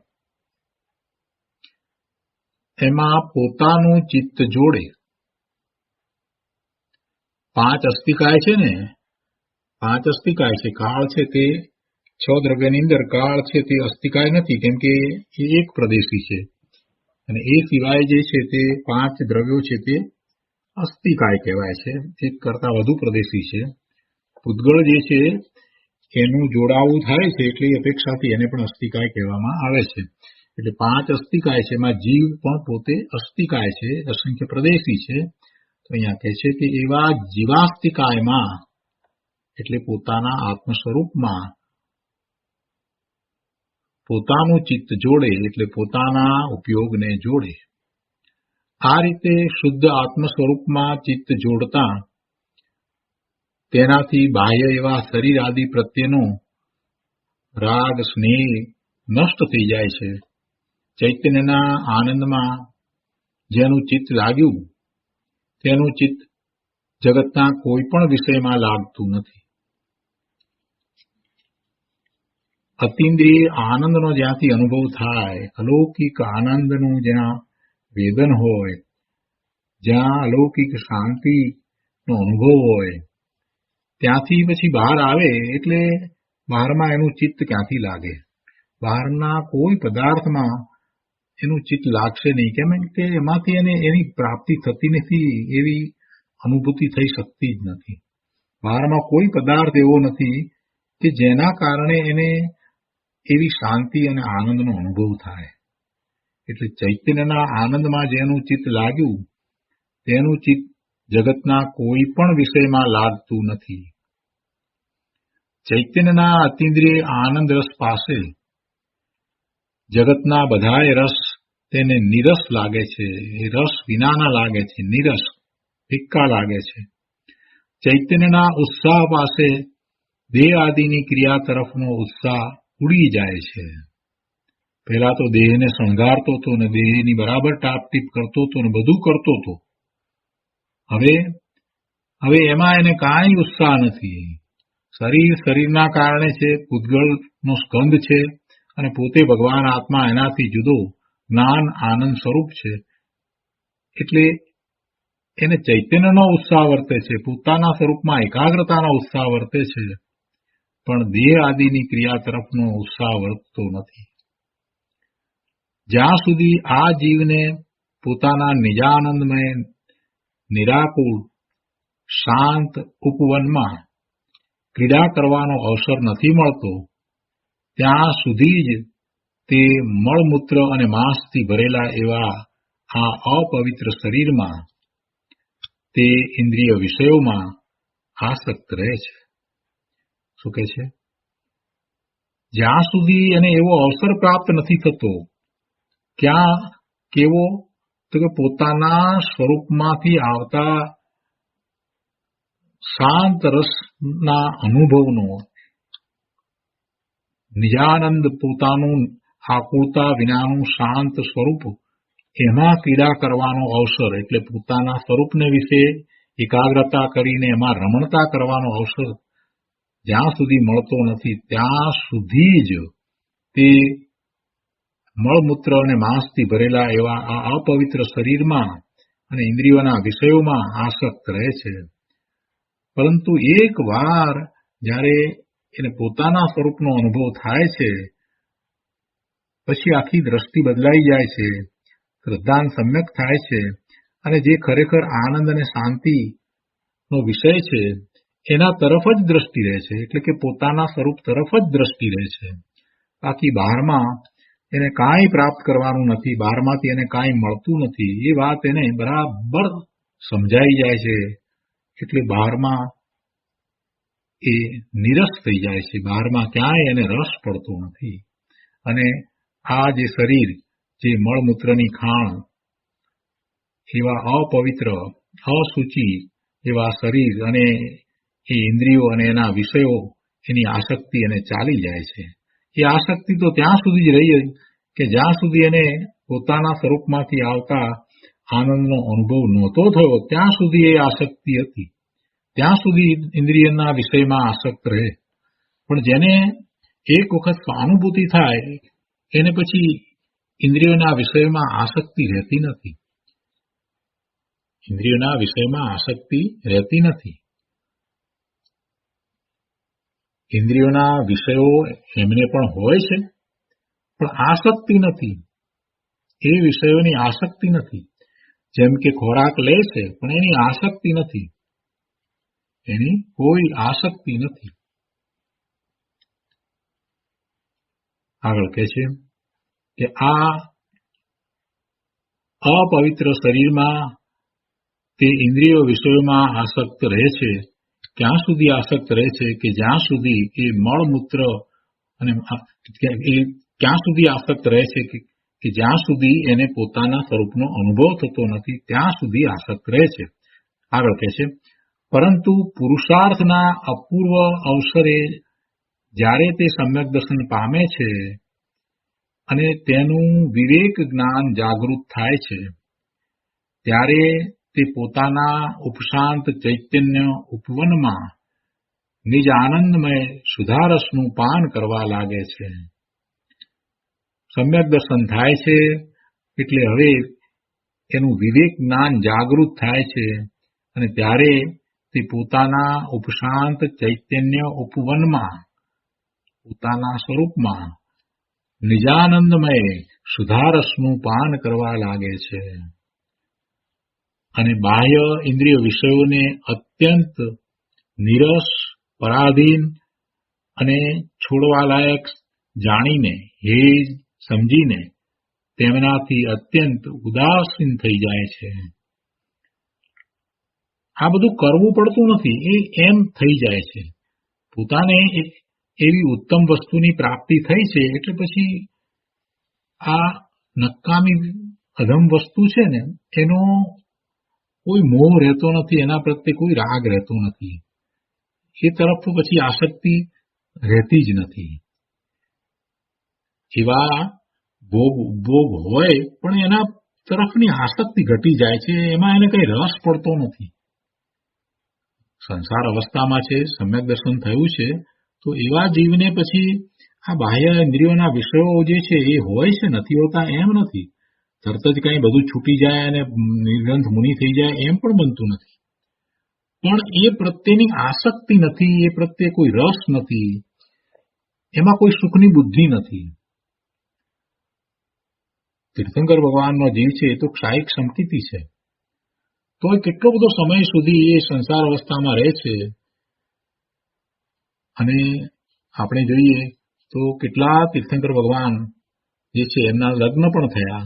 એમાં પોતાનું ચિત્ત જોડે. 5 અસ્થિકાય છે ને, 5 અસ્થિકાય છે. કાળ છે તે 6 દ્રવ્યની અંદર કાળ છે તે અસ્થિકાય નથી, કેમ કે એ એક પ્રદેશી છે. અને એ સિવાય જે છે તે 5 દ્રવ્યો છે તે અસ્થિકાય કહેવાય છે, એક કરતા વધુ પ્રદેશી છે. પૂતગળ જે છે એનું જોડાવું થાય છે, એટલે અપેક્ષાથી એને પણ અસ્થિકાય કહેવામાં આવે છે. એટલે 5 અસ્થિકાય છે, એમાં જીવ પણ પોતે અસ્થિકાય છે, અસંખ્ય પ્રદેશી છે. તો અહીંયા કહે છે કે એવા જીવાસ્તિકાયમાં, એટલે પોતાના આત્મ સ્વરૂપમાં પોતાનું ચિત્ત જોડે, એટલે પોતાના ઉપયોગને જોડે. આ રીતે શુદ્ધ આત્મ સ્વરૂપમાં ચિત્ત જોડતા તેનાથી બાહ્ય એવા શરીર આદિ પ્રત્યેનો રાગ સ્નેહ નષ્ટ થઈ જાય છે. ચૈતન્યના આનંદમાં જેનું ચિત્ત લાગ્યું, તેનું ચિત્ત જગતના કોઈ પણ વિષયમાં લાગતું નથી. અતિન્દ્રિય આનંદનો જ્યાંથી અનુભવ થાય, અલૌકિક આનંદનું જ્યાં વેદન હોય, જ્યાં અલૌકિક શાંતિનો અનુભવ હોય, ત્યાંથી પછી બહાર આવે એટલે બહારમાં એનું ચિત્ત ક્યાંથી લાગે? બહારના કોઈ પદાર્થમાં એનું ચિત્ત લાગશે નહીં. કેમ કે એમાંથી એને એની પ્રાપ્તિ થતી નથી, એવી અનુભૂતિ થઈ શકતી જ નથી. બહારમાં કોઈ પદાર્થ એવો નથી કે જેના કારણે એને એવી શાંતિ અને આનંદનો અનુભવ થાય. એટલે ચૈતન્યના આનંદમાં જેનું ચિત્ત લાગ્યું તેનું ચિત્ત જગતના કોઈ પણ વિષયમાં લાગતું નથી. ચૈતન્યના અતિન્દ્રિય આનંદ રસ પાસે જગતના બધાય રસ તેને નિરસ લાગે છે. એ રસ વિનાના લાગે છે, નિરસ, ફિક્કા લાગે છે. ચૈતન્યના ઉત્સાહ પાસે દેહ આદિની ક્રિયા તરફનો ઉત્સાહ ઉડી જાય છે. પહેલા તો દેહને શણગારતો હતો ને દેહની બરાબર ટાપટીપ કરતો હતો ને બધું કરતો હતો. હવે એમાં એને કાંઈ ઉત્સાહ નથી. શરીરના કારણે છે, પૂતગળનો સ્કંદ છે અને પોતે ભગવાન આત્મા એનાથી જુદો જ્ઞાન આનંદ સ્વરૂપ છે. એટલે એને ચૈતન્યનો ઉત્સાહ વર્તે છે, પોતાના સ્વરૂપમાં એકાગ્રતાનો ઉત્સાહ વર્તે છે, પણ દેહ આદિની ક્રિયા તરફનો ઉત્સાહ વર્તતો નથી. જ્યાં સુધી આ જીવને પોતાના નિજાનંદમય નિરાકુળ શાંત ઉપવનમાં ક્રીડા કરવાનો અવસર નથી મળતો, ત્યાં સુધી જ તે મળમૂત્ર અને માંસથી ભરેલા એવા આ અપવિત્ર શરીરમાં, તે ઇન્દ્રિય વિષયોમાં આસક્ત રહે છે. શું કહે છે? જ્યાં સુધી એને એવો અવસર પ્રાપ્ત નથી થતો, ક્યાં કેવો? તો કે પોતાના સ્વરૂપમાંથી આવતા શાંત રસના અનુભવનો, નિજાનંદ પોતાનું આકુળતા વિનાનું શાંત સ્વરૂપ, એમાં ક્રીડા કરવાનો અવસર, એટલે પોતાના સ્વરૂપને વિશે એકાગ્રતા કરીને એમાં રમણતા કરવાનો અવસર જ્યાં સુધી મળતો નથી, ત્યાં સુધી જ તે મળમૂત્ર અને માંસથી ભરેલા એવા આ અપવિત્ર શરીરમાં અને ઇન્દ્રિયોના વિષયોમાં આસક્ત રહે છે. પરંતુ એક વાર જ્યારે એને પોતાના સ્વરૂપનો અનુભવ થાય છે, પછી આખી દ્રષ્ટિ બદલાઈ જાય છે, શ્રદ્ધાન સમ્યક થાય છે અને જે ખરેખર આનંદ અને શાંતિનો વિષય છે એના તરફ જ દ્રષ્ટિ રહે છે. એટલે કે પોતાના સ્વરૂપ તરફ જ દ્રષ્ટિ રહે છે. બાકી બહારમાં એને કાંઈ પ્રાપ્ત કરવાનું નથી, બહારમાંથી એને કાંઈ મળતું નથી, એ વાત એને બરાબર સમજાઈ જાય છે. એટલે બહારમાં એ નિરસ થઈ જાય છે, બહારમાં ક્યાંય એને રસ પડતો નથી. અને આ જે શરીર, જે મળમૂત્રની ખાણ, એવા અપવિત્ર અશુચિ એવા શરીર અને એ ઇન્દ્રિયો અને એના વિષયો, એની આસક્તિ એને ચાલી જાય છે. એ આસક્તિ તો ત્યાં સુધી જ રહી કે જ્યાં સુધી એને પોતાના સ્વરૂપમાંથી આવતા આનંદનો અનુભવ નહોતો થયો, ત્યાં સુધી એ આસક્તિ હતી, ત્યાં સુધી ઇન્દ્રિયના વિષયમાં આસક્ત રહે. પણ જેને એક વખત સ્વાનુભૂતિ થાય એને પછી ઇન્દ્રિયોના વિષયમાં આસક્તિ રહેતી નથી. ઇન્દ્રિયોના વિષયમાં આસક્તિ રહેતી નથી. ઇન્દ્રિયોના વિષયો એમને પણ હોય છે, પણ આસક્તિ નથી. એ વિષયોની આસક્તિ નથી. જેમ કે ખોરાક લે છે, પણ એની આસક્તિ નથી, એની કોઈ આસક્તિ નથી. આગળ કહે છે કે આ અપવિત્ર શરીરમાં તે ઇન્દ્રિયો વિષયોમાં આસક્ત રહે છે. ક્યાં સુધી આસક્ત રહે છે? કે જ્યાં સુધી એ મળમૂત્ર અને ક્યાં સુધી આસક્ત રહે છે કે જ્યાં સુધી એને પોતાના સ્વરૂપનો અનુભવ થતો નથી, ત્યાં સુધી આસક્ત રહે છે. આગળ કહે છે, પરંતુ પુરુષાર્થના અપૂર્વ અવસરે જ્યારે તે સમ્યક દર્શન પામે છે અને તેનું વિવેક જ્ઞાન જાગૃત થાય છે, ત્યારે તે પોતાના ઉપશાંત ચૈતન્ય ઉપવનમાં નિજ આનંદમય સુધારસનું પાન કરવા લાગે છે. સમ્યક દર્શન થાય છે એટલે હવે એનું વિવેક જ્ઞાન જાગૃત થાય છે અને ત્યારે તે પોતાના ઉપશાંત ચૈતન્ય ઉપવનમાં, પોતાના સ્વરૂપમાં નિજાનંદમય સુધારસનું પાન કરવા લાગે છે અને બાહ્ય ઇન્દ્રિય વિષયોને અત્યંત નીરસ, પરાધીન અને છોડવાલાયક જાણીને, હેજ સમજીને તેમનાથી અત્યંત ઉદાસીન થઈ જાય છે. આ બધું કરવું પડતું નથી, એ એમ થઈ જાય છે. પોતાને એવી ઉત્તમ વસ્તુની પ્રાપ્તિ થઈ છે એટલે પછી આ નકામી અધમ વસ્તુ છે ને એનો કોઈ મોહ રહેતો નથી, એના પ્રત્યે કોઈ રાગ રહેતો નથી, એ તરફ તો પછી આસક્તિ રહેતી જ નથી. એવા ભોગ હોય પણ એના તરફની આસક્તિ ઘટી જાય છે, એમાં એને કઈ રસ પડતો નથી. સંસાર અવસ્થામાં છે, સમ્યક દર્શન થયું છે, તો એવા જીવને પછી આ બાહ્ય ઇન્દ્રિયોના વિષયો જે છે એ હોય છે, નથી હોતા એમ નથી. તરત જ કઈ બધું છૂટી જાય અને નિર્ગ્રંથ મુનિ થઈ જાય એમ પણ બનતું નથી. પણ એ પ્રત્યેની આસક્તિ નથી, એ પ્રત્યે કોઈ રસ નથી, એમાં કોઈ સુખની બુદ્ધિ નથી. તીર્થંકર ભગવાનનો જીવ છે એ તો ક્ષાયિક સંકિતિ છે, તો કેટલો બધો સમય સુધી એ સંસાર અવસ્થામાં રહે છે. અને આપણે જોઈએ તો કેટલા તીર્થંકર ભગવાન જે છે એમના લગ્ન પણ થયા.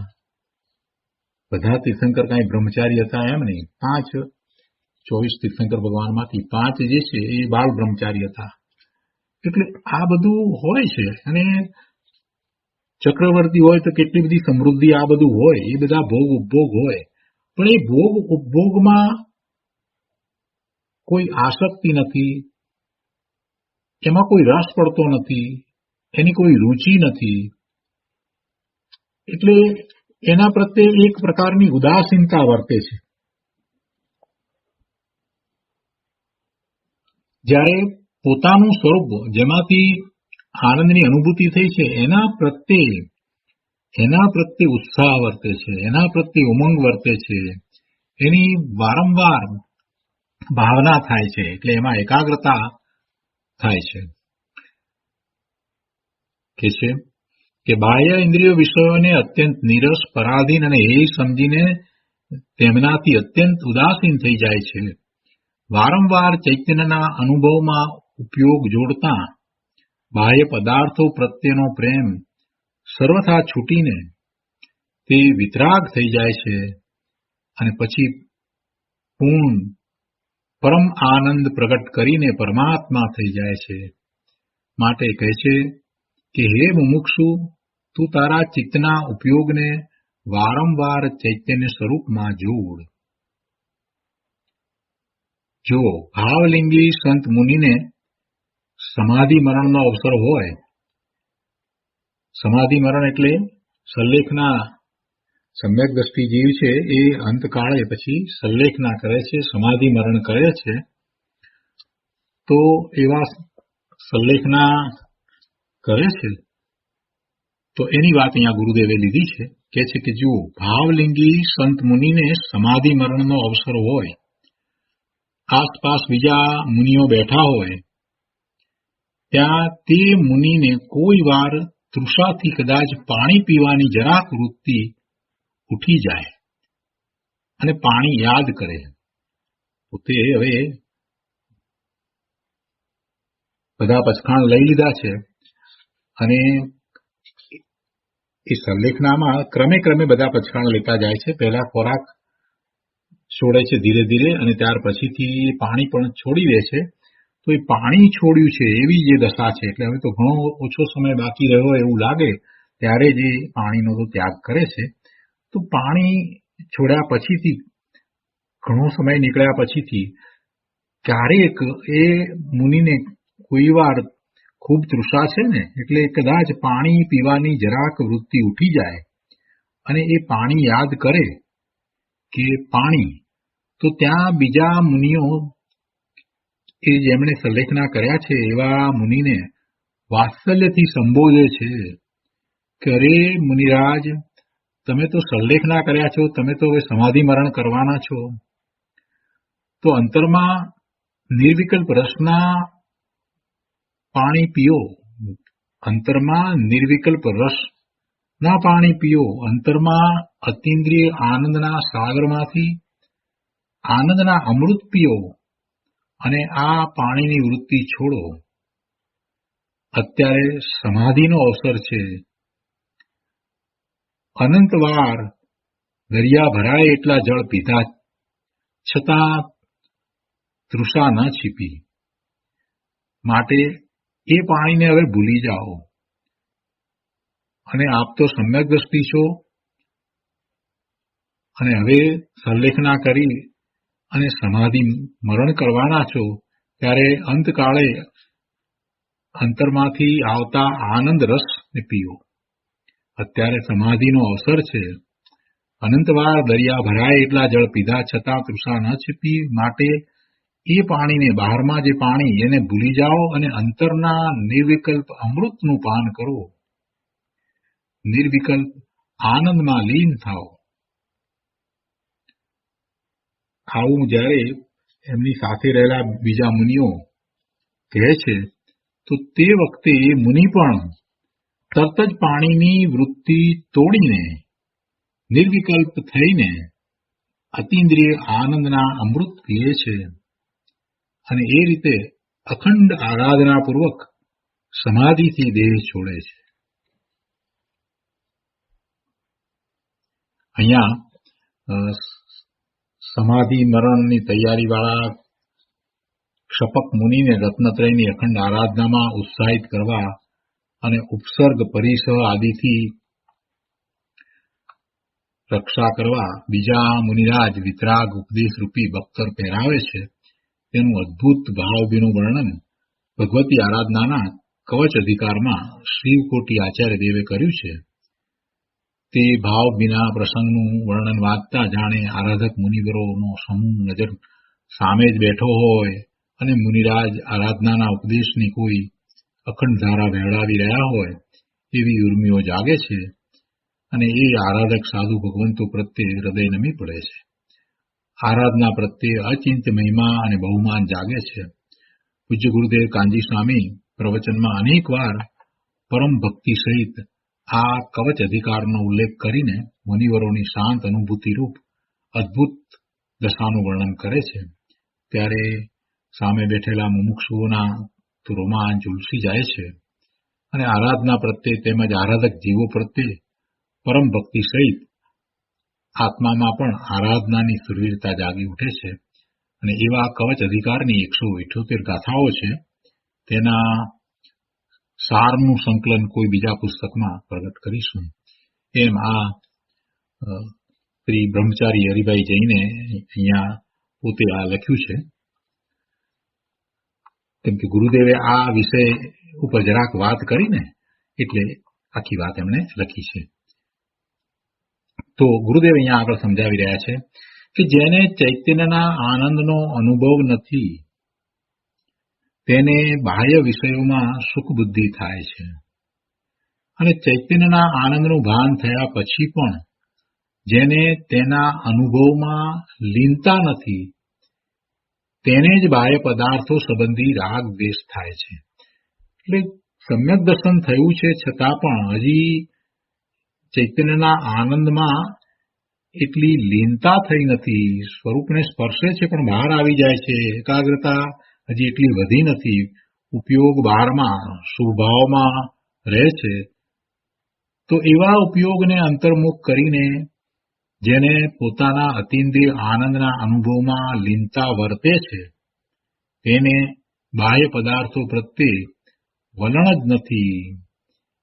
બધા તીર્થંકર કઈ બ્રહ્મચારી હતા એમ નહીં. 24 તીર્થંકર ભગવાનમાંથી 5 જે છે એ બાળ બ્રહ્મચારી હતા. એટલે આ બધું હોય છે. અને ચક્રવર્તી હોય તો કેટલી બધી સમૃદ્ધિ, આ બધું હોય, એ બધા ભોગ ઉપભોગ હોય, પણ એ ભોગ ઉપભોગમાં કોઈ આસક્તિ નથી, એમાં કોઈ રસ પડતો નથી, એની કોઈ રુચિ નથી. એટલે એના પ્રત્યે એક પ્રકારની ઉદાસીનતા વર્તે છે. જ્યારે પોતાનું સ્વરૂપ જેમાંથી આનંદની અનુભૂતિ થઈ છે એના પ્રત્યે ઉત્સાહ વર્તે છે, એના પ્રત્યે ઉમંગ વર્તે છે, એની વારંવાર ભાવના થાય છે, એટલે એમાં એકાગ્રતા થાય છે. કે બાહ્ય ઇન્દ્રિયો વિષયોને અત્યંત નીરસ, પરાધીન અને એ સમજીને તેમનાથી અત્યંત ઉદાસીન થઈ જાય છે. વારંવાર ચૈતન્યના અનુભવમાં ઉપયોગ જોડતા બાહ્ય પદાર્થો પ્રત્યેનો પ્રેમ સર્વથા છૂટીને તે વિતરાગ થઈ જાય છે અને પછી પૂર્ણ પરમ આનંદ પ્રગટ કરીને પરમાત્મા થઈ જાય છે. માટે કહે છે કે હે મુમુક્ષુ, તું તારા ચિત્તના ઉપયોગને વારંવાર ચૈતન્ય સ્વરૂપમાં જોડ. જો ભાવલિંગી સંત મુનિને સમાધિ મરણનો અવસર હોય, સમાધિ મરણ એટલે સલ્લેખના સમ્યક દ્રષ્ટિ જીવ છે એ અંતકાળે પછી સલ્લેખના કરે છે, સમાધિ મરણ કરે છે, તો એવા સલ્લેખના કરે છે તો એની વાત અહીંયા ગુરુદેવે લીધી છે. કે છે કે જો ભાવલિંગી સંત મુનિને સમાધિ મરણનો અવસર હોય, આસપાસ બીજા મુનિઓ બેઠા હોય, ત્યાં તે મુનિને કોઈ વાર તૃષાથી કદાચ પાણી પીવાની જરાક વૃત્તિ ઉઠી જાય અને પાણી યાદ કરે. પોતે હવે બધા પચખાણ લઈ લીધા છે અને એ સલ્લેખનામાં ક્રમે ક્રમે બધા પચખાણ લેતા જાય છે. પહેલા ખોરાક છોડે છે ધીરે ધીરે અને ત્યાર પછીથી પાણી પણ છોડી દે છે. તો એ પાણી છોડ્યું છે એવી જે દશા છે, એટલે હવે તો ઘણો ઓછો સમય બાકી રહ્યો એવું લાગે ત્યારે જ એ પાણીનો તો ત્યાગ કરે છે. તો પાણી છોડ્યા પછીથી ઘણો સમય નીકળ્યા પછીથી ક્યારેક એ મુનિને કોઈ વાર ખૂબ તૃષા છે ને, એટલે કદાચ પાણી પીવાની જરાક વૃત્તિ ઉઠી જાય અને એ પાણી યાદ કરે કે પાણી, તો ત્યાં બીજા મુનિઓ કે જેમણે સલ્લેખના કર્યા છે એવા મુનિને વાત્સલ્યથી સંબોધે છે કે અરે મુનિરાજ, તમે તો સલ્લેખના કર્યા છો, તમે તો હવે સમાધિ મરણ કરવાના છો, તો અંતરમાં નિર્વિકલ્પ રસના પાણી પીઓ, અંતરમાં નિર્વિકલ્પ રસ ના પાણી પીઓ, અંતરમાં અતિન્દ્રિય આનંદના સાગરમાંથી આનંદના અમૃત પીઓ અને આ પાણીની વૃત્તિ છોડો. અત્યારે સમાધિનો અવસર છે. અનંતવાર દરિયા ભરાય એટલા જળ પીધા છતાં તૃષા ન છીપી. માટે એ પાણીને હવે ભૂલી જાઓ અને આપ તો સમ્યક દ્રષ્ટિ છો અને હવે સંલેખના કરી અને સમાધિ મરણ કરવાના છો, ત્યારે અંતકાળે અંતરમાંથી આવતા આનંદ રસને પીઓ. અત્યારે સમાધિનો અવસર છે. અનંતવાર દરિયા ભરાય એટલા જળ પીધા છતાં તૃષા ન છીપી. માટે એ પાણીને, બહારમાં જે પાણી, એને ભૂલી જાઓ અને અંતરના નિર્વિકલ્પ અમૃતનું પાન કરો. નિર્વિકલ્પ આનંદમાં લીન થાઓ. આવું જ્યારે એમની સાથે રહેલા બીજા મુનિઓ કહે છે, તો તે વખતે એ મુનિ પણ તરત જ પાણીની વૃત્તિ તોડીને નિર્વિકલ્પ થઈને અતિન્દ્રિય આનંદના અમૃત પીએ છે અને એ રીતે અખંડ આરાધનાપૂર્વક સમાધિથી દેહ છોડે છે. અહીંયા સમાધિ મરણની તૈયારીવાળા ક્ષપક મુનિને રત્નત્રયની અખંડ આરાધનામાં ઉત્સાહિત કરવા અને ઉપસર્ગ પરિસહ આદિથી રક્ષા કરવા બીજા મુનિરાજ વિતરાગ ઉપદેશરૂપી બખ્તર પહેરાવે છે. તેનું અદ્ભુત ભાવભીનું વર્ણન ભગવતી આરાધનાના કવચ અધિકારમાં શ્રીવકોટી આચાર્ય દેવે કર્યું છે. તે ભાવભીના પ્રસંગનું વર્ણન વાંચતા જાણે આરાધક મુનિવરોનો સમૂહ નજર સામે જ બેઠો હોય અને મુનિરાજ આરાધનાના ઉપદેશની કોઈ અખંડ ધારા વહેડાવી રહ્યા હોય એવી ઉર્મિઓ જાગે છે અને એ આરાધક સાધુ ભગવંતો પ્રત્યે હૃદય નમી પડે છે. આરાધના પ્રત્યે અચિંત્ય મહિમા અને બહુમાન જાગે છે. પૂજ્ય ગુરુદેવ કાંજી સ્વામી પ્રવચનમાં અનેકવાર પરમ ભક્તિ સહિત આ કવચ અધિકારનો ઉલ્લેખ કરીને મુનિવરોની શાંત અનુભૂતિરૂપ અદ્ભુત દશાનું વર્ણન કરે છે. ત્યારે સામે બેઠેલા મુમુક્ષુઓના રોમાંચ ઉલસી જાય છે અને આરાધના પ્રત્યે તેમજ આરાધક જીવો પ્રત્યે પરમ ભક્તિ સહિત આત્મામાં પણ આરાધનાની સુરવીરતા જાગી ઉઠે છે. અને એવા કવચ અધિકારની 178 ગાથાઓ છે. તેના સારનું સંકલન કોઈ બીજા પુસ્તકમાં પ્રગટ કરીશું. એમ આ શ્રી બ્રહ્મચારી હરિભાઈ જઈને અહીંયા પોતે આ લખ્યું છે. કેમ કે ગુરુદેવે આ વિષય ઉપર જરાક વાત કરીને એટલે આખી વાત એમણે લખી છે. તો ગુરુદેવ અહીંયા આગળ સમજાવી રહ્યા છે કે જેને ચૈતન્યના આનંદનો અનુભવ નથી તેને બાહ્ય વિષયોમાં સુખ બુદ્ધિ થાય છે અને ચૈતન્યના આનંદનું ભાન થયા પછી પણ જેને તેના અનુભવમાં લીનતા નથી તેને જ બાહ્ય પદાર્થો સંબંધી રાગ દ્વેષ થાય છે. એટલે સમ્યક દર્શન થયું છે છતાં પણ હજી ચૈતન્યના આનંદમાં એટલી લીનતા થઈ નથી. સ્વરૂપને સ્પર્શે છે પણ બહાર આવી જાય છે. એકાગ્રતા હજી એટલી વધી નથી. ઉપયોગ બહારમાં શુભભાવમાં રહે છે. તો એવા ઉપયોગને અંતર્મુખ કરીને જેને પોતાના અતિન્દ્રિય આનંદના અનુભવમાં લીનતા વર્તે છે તેને બાહ્ય પદાર્થો પ્રત્યે વલણ જ નથી.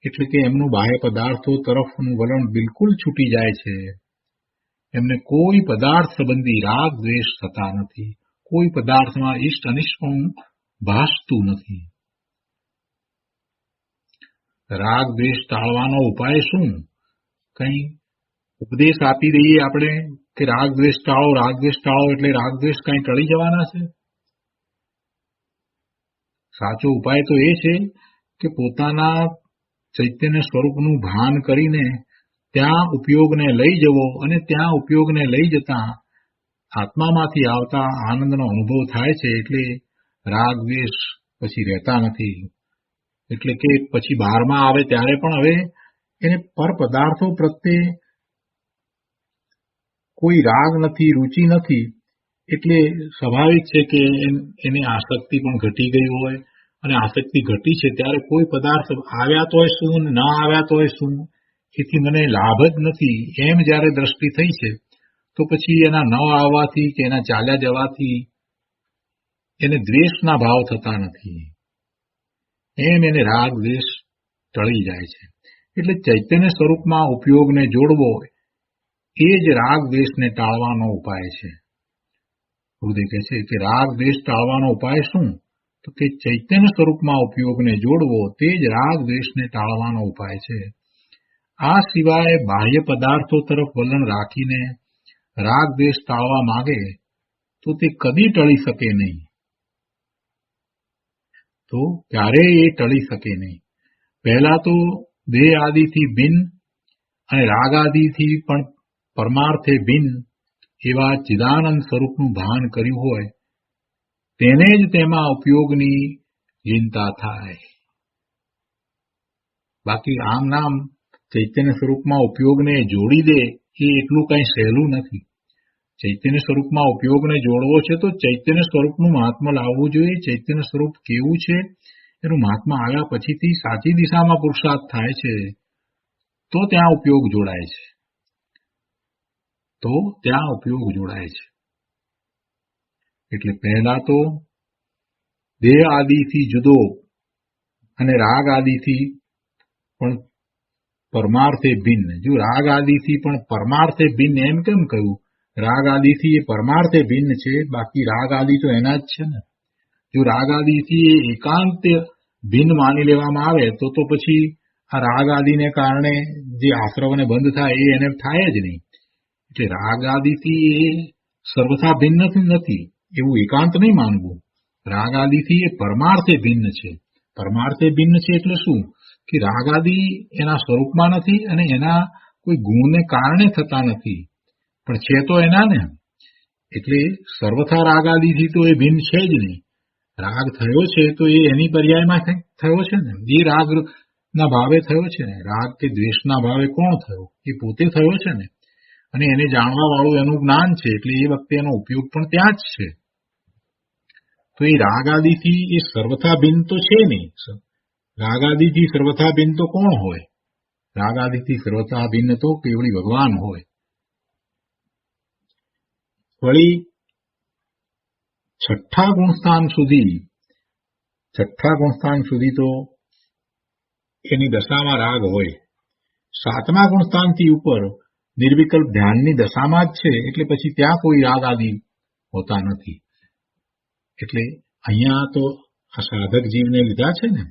એટલે કે એમનું બાહ્ય પદાર્થો તરફનું વલણ બિલકુલ છૂટી જાય છે. એમને કોઈ પદાર્થ સંબંધી રાગ દ્વેષ થતા નથી. કોઈ પદાર્થમાં ઇષ્ટ અનિષ્ટ પણ ભાસતું નથી. રાગ દ્વેષ ટાળવાનો ઉપાય શું? કઈ ઉપદેશ આપી દઈએ આપણે કે રાગ દ્વેષ ટાળો, રાગ દ્વેષ ટાળો એટલે રાગ દ્વેષ કઈ ટળી જવાના છે? સાચો ઉપાય તો એ છે કે પોતાના ચૈતન્ય સ્વરૂપનું ભાન કરીને ત્યાં ઉપયોગને લઈ જવો અને ત્યાં ઉપયોગને લઈ જતા આત્મામાંથી આવતા આનંદનો અનુભવ થાય છે. એટલે રાગ દ્વેષ પછી રહેતા નથી. એટલે કે પછી બહારમાં આવે ત્યારે પણ હવે એને પર પદાર્થો પ્રત્યે કોઈ રાગ નથી, રુચિ નથી, એટલે સ્વાભાવિક છે કે એને આસક્તિ પણ ઘટી ગઈ હોય, અને આસક્તિ ઘટી છે ત્યારે કોઈ પદાર્થ આવ્યા તોય શું, ન આવ્યા તોય શું, એથી મને લાભ જ નથી એમ જ્યારે દ્રષ્ટિ થઈ છે, તો પછી એના ન આવવાથી કે એના ચાલ્યા જવાથી એને દ્વેષના ભાવ થતા નથી, એમ એને રાગ દ્વેષ ટળી જાય છે. એટલે ચૈતન્ય સ્વરૂપમાં ઉપયોગને જોડવો એ જ રાગ દ્વેષને ટાળવાનો ઉપાય છે. ગુરુદેવ કહે છે કે રાગ દ્વેષ ટાળવાનો ઉપાય શું? તો કે ચૈતન્ય સ્વરૂપમાં ઉપયોગને જોડવો તે જ રાગ દ્વેષને ટાળવાનો ઉપાય છે. આ સિવાય બાહ્ય પદાર્થો તરફ વલણ રાખીને રાગ દ્વેષ ટાળવા માંગે તો તે કદી ટળી શકે નહીં, તો ક્યારેય એ ટળી શકે નહીં. પહેલા તો દેહ આદિથી ભિન્ન અને રાગ આદિથી પણ પરમાર્થે ભિન્ન એવા ચિદાનંદ સ્વરૂપનું ભાન કર્યું હોય તેને જ તેમાં ઉપયોગની ચિંતા થાય. બાકી આમ નામ ચૈતન્ય સ્વરૂપમાં ઉપયોગને જોડી દે એ એટલું કઈ સહેલું નથી. ચૈતન્ય સ્વરૂપમાં ઉપયોગને જોડવો છે તો ચૈતન્ય સ્વરૂપનું મહાત્મા લાવવું જોઈએ. ચૈતન્ય સ્વરૂપ કેવું છે એનું મહાત્મા આવ્યા પછીથી સાચી દિશામાં પુરુષાર્થ થાય છે તો ત્યાં ઉપયોગ જોડાય છે, એટલે પહેલા તો દેહ આદિથી જુદો અને રાગ આદિથી પણ પરમાર્થે ભિન્ન. જો રાગ આદિથી પણ પરમાર્થે ભિન્ન એમ કેમ કહ્યું? રાગ આદિથી એ પરમાર્થે ભિન્ન છે, બાકી રાગ આદિ તો એના જ છે ને. જો રાગ આદિથી એ એકાંત ભિન્ન માની લેવામાં આવે તો પછી આ રાગ આદિને કારણે જે આશ્રવને બંધ થાય એ એને થાય જ નહીં. એટલે રાગ આદિથી એ સર્વથા ભિન્ન નથી એવું એકાંત નહીં માનવું. રાગ આદિથી એ પરમાર્થે ભિન્ન છે. પરમાર્થે ભિન્ન છે એટલે શું? કે રાગ આદિ એના સ્વરૂપમાં નથી અને એના કોઈ ગુણને કારણે થતા નથી, પણ છે તો એના ને. એટલે સર્વથા રાગ આદિથી તો એ ભિન્ન છે જ નહીં. રાગ થયો છે તો એ એની પર્યાયમાં થયો છે ને, એ રાગ ના ભાવે થયો છે ને. રાગ કે દ્વેષના ભાવે કોણ થયો? એ પોતે થયો છે ને, અને એને જાણવા વાળું એનું જ્ઞાન છે, એટલે એ વખતે એનો ઉપયોગ પણ ત્યાં જ છે. તો એ રાગ આદિથી એ સર્વથા ભિન્ન તો છે નહીં. રાગ આદિથી સર્વથા ભિન્ન તો કોણ હોય? રાગ આદિથી સર્વથા ભિન્ન તો કેવળી ભગવાન હોય. વળી છઠ્ઠા ગુણસ્થાન સુધી તો એની દશામાં રાગ હોય. સાતમા ગુણસ્થાનથી ઉપર નિર્વિકલ્પ ધ્યાનની દશામાં જ છે, એટલે પછી ત્યાં કોઈ રાગ આદિ હોતા નથી. એટલે અહીંયા તો આ સાધક જીવને લીધા છે ને,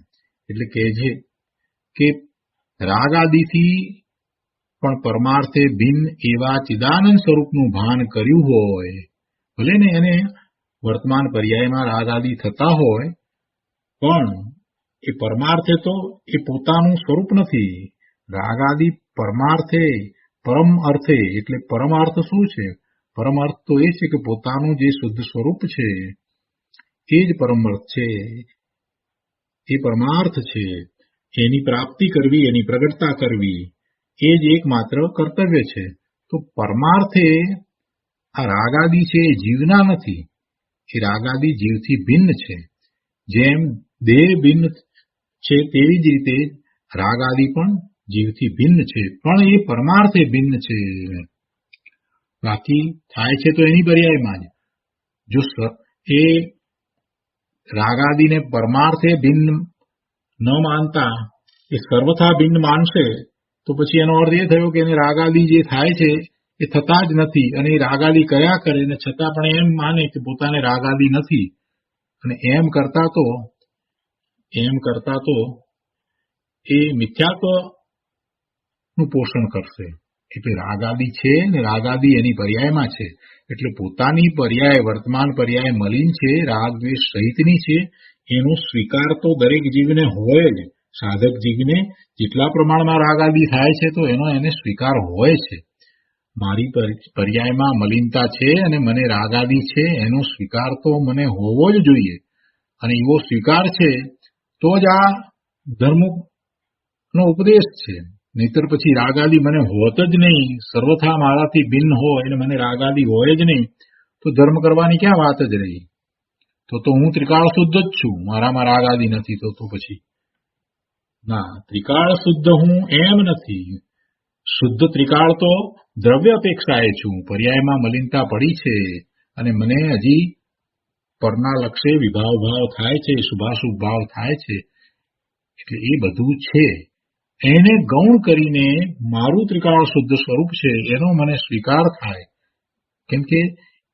એટલે કહે છે કે રાગ આદિથી પણ પરમાર્થે ભિન્ન એવા ચિદાનંદ સ્વરૂપનું ભાન કર્યું હોય, ભલે ને એને વર્તમાન પર્યાયમાં રાગ આદિ થતા હોય, પણ એ પરમાર્થે તો એ પોતાનું સ્વરૂપ નથી. રાગ આદિ પરમાર્થે પરમ અર્થે, એટલે પરમ અર્થ શું છે? પરમ અર્થ તો એ છે કે પોતાનું જે શુદ્ધ સ્વરૂપ છે એ જ પરમ અર્થ છે, એ પરમાર્થ છે. એની પ્રાપ્તિ કરવી, એની પ્રગટતા કરવી એ જ એકમાત્ર કર્તવ્ય છે. તો પરમાર્થે આ રાગાદિ છે એ જીવના નથી, એ રાગાદિ જીવથી ભિન્ન છે. જેમ દેહ ભિન્ન છે તેવી જ રીતે રાગાદિ પણ જીવથી ભિન્ન છે, પણ એ પરમાર્થે ભિન્ન છે. બાકી થાય છે તો એની પર્યાયમાં જ. જો એ રાગાદિને પરમાર્થે ભિન્ન ન માનતા એ સર્વથા ભિન્ન માનશે તો પછી એનો અર્થ એ થયો કે એને રાગાદિ જે થાય છે એ થતા જ નથી, અને એ રાગાદિ કર્યા કરે ને છતાં પણ એમ માને કે પોતાને રાગાદિ નથી, અને એમ કરતા તો એ મિથ્યાત્વનું પોષણ કરશે. એટલે રાગાદિ છે ને રાગાદિ એની પર્યાયમાં છે, એટલે પોતાની પર્યાય વર્તમાન પર્યાય મલિન છે, રાગ દ્વેષ સહિતની છે, એનો સ્વીકાર તો દરેક જીવને હોય જ. સાધક જીવને જેટલા પ્રમાણમાં રાગાદિ થાય છે તો એને સ્વીકાર હોય છે. મારી પર્યાયમાં મલિનતા છે અને મને રાગાદિ છે, એનો સ્વીકાર તો મને હોવો જ જોઈએ, અને એવો સ્વીકાર છે તો જ આ ધર્મનો ઉપદેશ છે. નહીતર પછી રાગાદી મને હોત જ નહીં, સર્વથા મારાથી ભિન્ન હોય અને મને રાગાદી હોય જ નહીં, તો ધર્મ કરવાની ક્યાં વાત જ રહી? તો હું ત્રિકાળ શુદ્ધ જ છું, મારામાં રાગાદી નથી. તો પછી ના, ત્રિકાળ શુદ્ધ હું એમ નથી. શુદ્ધ ત્રિકાળ તો દ્રવ્ય અપેક્ષાએ છું. પર્યાયમાં મલિનતા પડી છે અને મને હજી પરના લક્ષે વિભાવ ભાવ થાય છે, શુભાશુભ ભાવ થાય છે. એટલે એ બધું છે, એને ગૌણ કરીને મારું ત્રિકાળ શુદ્ધ સ્વરૂપ છે એનો મને સ્વીકાર થાય. કેમ કે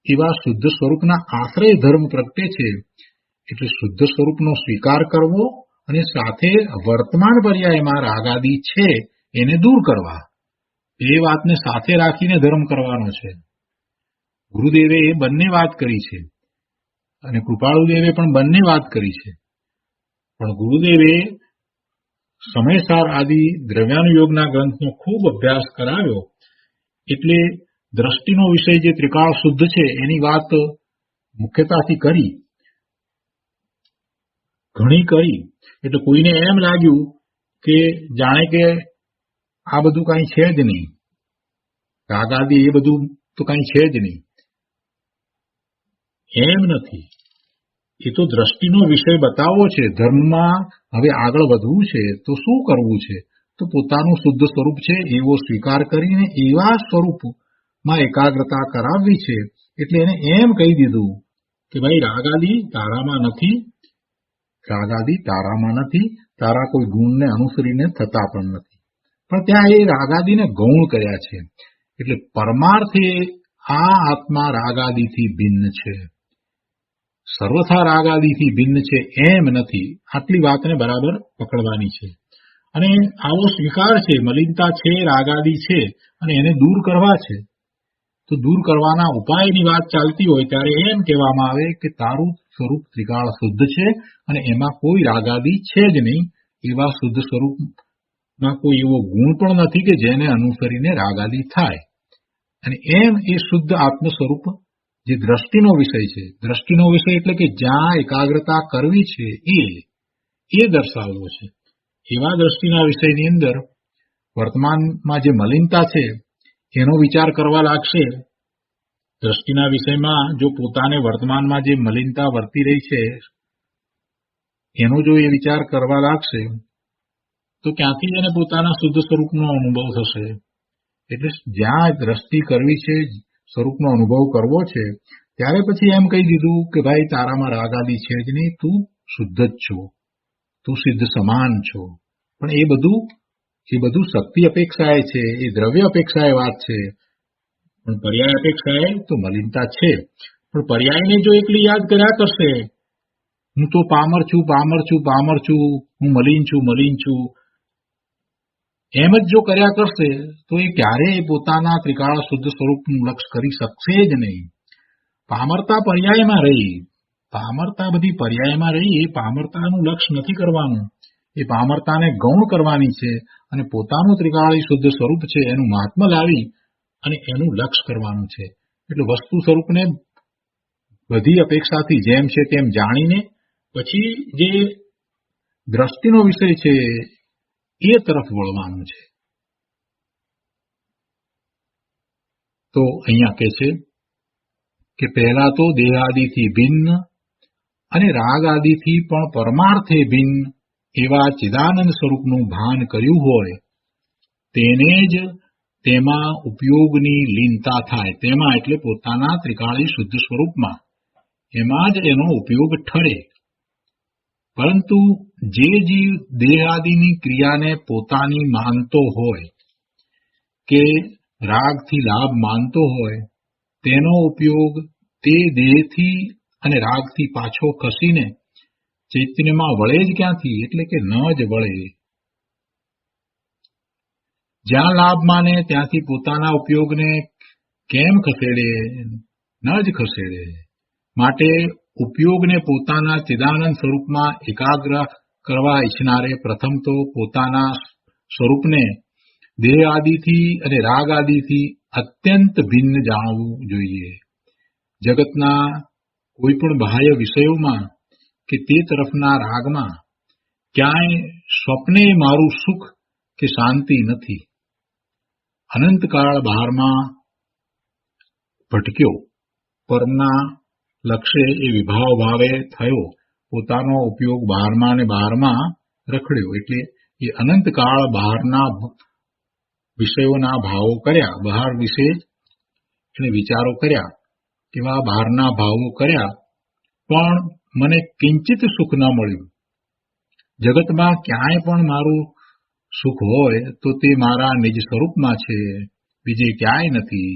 એવા શુદ્ધ સ્વરૂપના આશ્રય ધર્મ પ્રગટે છે. એટલે શુદ્ધ સ્વરૂપનો સ્વીકાર કરવો અને સાથે વર્તમાન પર્યાયમાં રાગાદી છે એને દૂર કરવા, એ વાતને સાથે રાખીને ધર્મ કરવાનો છે. ગુરુદેવે એ બંને વાત કરી છે અને કૃપાળુદેવે પણ બંને વાત કરી છે. પણ ગુરુદેવે સમયસાર આદિ દ્રવ્યાનુયોગના ગ્રંથનો ખૂબ અભ્યાસ કરાવ્યો એટલે દ્રષ્ટિનો વિષય જે ત્રિકાળ શુદ્ધ છે એની વાત મુખ્યતાથી કરી, ઘણી કરી. એટલે કોઈને એમ લાગ્યું કે જાણે કે આ બધું કઈ છે જ નહીં, રાગાદી એ બધું તો કઈ છે જ નહીં. એમ નથી. એ તો દ્રષ્ટિનો વિષય બતાવવો છે. ધર્મમાં હવે આગળ વધવું છે તો શું કરવું છે? તો પોતાનું શુદ્ધ સ્વરૂપ છે એવો સ્વીકાર કરીને એવા સ્વરૂપમાં એકાગ્રતા કરાવવી છે. એટલે એને એમ કહી દીધું કે ભાઈ રાગાદી તારામાં નથી, રાગાદી તારામાં નથી, તારા કોઈ ગુણને અનુસરીને થતા પણ નથી. પણ ત્યાં એ રાગાદીને ગૌણ કર્યા છે. એટલે પરમાર્થે આ આત્મા રાગાદીથી ભિન્ન છે, સર્વથા રાગાદીથી ભિન્ન છે એમ નથી. આટલી વાતને બરાબર પકડવાની છે. અને આવો સ્વીકાર છે, મલિનતા છે, રાગાદી છે અને એને દૂર કરવા છે. તો દૂર કરવાના ઉપાયની વાત ચાલતી હોય ત્યારે એમ કહેવામાં આવે કે તારું સ્વરૂપ ત્રિકાળ શુદ્ધ છે અને એમાં કોઈ રાગાદી છે જ નહીં. એવા શુદ્ધ સ્વરૂપમાં કોઈ એવો ગુણ પણ નથી કે જેને અનુસરીને રાગાદી થાય. અને એમ એ શુદ્ધ આત્મ સ્વરૂપ જે દ્રષ્ટિનો વિષય છે, દ્રષ્ટિનો વિષય એટલે કે જ્યાં એકાગ્રતા કરવી છે એ દર્શાવવો છે. એવા દ્રષ્ટિના વિષયની અંદર વર્તમાનમાં જે મલિનતા છે એનો વિચાર કરવા લાગશે. દ્રષ્ટિના વિષયમાં જો પોતાને વર્તમાનમાં જે મલિનતા વર્તી રહી છે એનો જો એ વિચાર કરવા લાગશે તો ક્યાંથી એને પોતાના શુદ્ધ સ્વરૂપનો અનુભવ થશે? એટલે જ્યાં દ્રષ્ટિ કરવી છે, સ્વરૂપનો અનુભવ કરવો છે, ત્યારે પછી એમ કહી દીધું કે ભાઈ તારામાં રાગાદી છે જ નહીં, તું શુદ્ધ જ છો, તું સિદ્ધ સમાન છો. પણ એ બધું શક્તિ અપેક્ષાએ છે, એ દ્રવ્ય અપેક્ષાએ વાત છે. પણ પર્યાય અપેક્ષાએ તો મલિનતા છે. પણ પર્યાયને જો એકલી યાદ કર્યા કરશે, હું તો પામર છું, પામર છું, પામર છું, હું મલિન છું, મલિન છું, એમ જ જો કર્યા કરશે તો એ ક્યારેય પોતાના ત્રિકાળ શુદ્ધ સ્વરૂપનું લક્ષ કરી શકશે જ નહીં. પામરતા પર્યાયમાં રહી, પામરતા બધી પર્યાયમાં રહી, એ પામરતાનું લક્ષ નથી કરવાનું. એ પામરતાને ગૌણ કરવાની છે અને પોતાનું ત્રિકાળી શુદ્ધ સ્વરૂપ છે એનું મહાત્મ્ય લાવી અને એનું લક્ષ કરવાનું છે. એટલે વસ્તુ સ્વરૂપને બધી અપેક્ષાથી જેમ છે તેમ જાણીને પછી જે દ્રષ્ટિનો વિષય છે એ તરફ વળવાનું છે. તો અહીંયા કહે છે કે પહેલા તો દેહ આદિથી ભિન્ન અને રાગ આદિથી પણ પરમાર્થે ભિન્ન એવા ચિદાનંદ સ્વરૂપનું ભાન કર્યું હોય તેને જ તેમાં ઉપયોગની લીનતા થાય. તેમાં એટલે પોતાના ત્રિકાળી શુદ્ધ સ્વરૂપમાં, એમાં જ એનો ઉપયોગ ઠરે. પરંતુ જે જીવ દેહ આદિની ક્રિયાને પોતાની માનતો હોય કે રાગથી લાભ માનતો હોય, તેનો ઉપયોગ તે દેહથી અને રાગથી પાછો ખસીને ચૈતન્યમાં વળે જ ક્યાંથી? એટલે કે ન જ વળે. જ્યાં લાભ માને ત્યાંથી પોતાના ઉપયોગને કેમ ખસેડે? ન જ ખસેડે. માટે ઉપયોગને પોતાના ચિદાનંદ સ્વરૂપમાં એકાગ્ર કરવા ઈચ્છનારે પ્રથમ તો પોતાના સ્વરૂપને દેહ આદિથી અને રાગ આદિથી અત્યંત ભિન્ન જાણવું જોઈએ. જગતના કોઈ પણ બાહ્ય વિષયોમાં કે તે તરફના રાગમાં ક્યાંય સ્વપ્ને મારું સુખ કે શાંતિ નથી. અનંતકાળ બહારમાં ભટક્યો, પરમના લક્ષ્ય એ વિભાવ ભાવે થયો, પોતાનો ઉપયોગ બહારમાં ને બહારમાં રખડ્યો. એટલે એ અનંતકાળ બહારના વિષયોના ભાવો કર્યા, બહાર વિશે એને વિચારો કર્યા, એવા બહારના ભાવો કર્યા, પણ મને કિંચિત સુખ ન મળ્યું. જગતમાં ક્યાંય પણ મારું સુખ હોય તો તે મારા નિજ સ્વરૂપમાં છે, બીજે ક્યાંય નથી.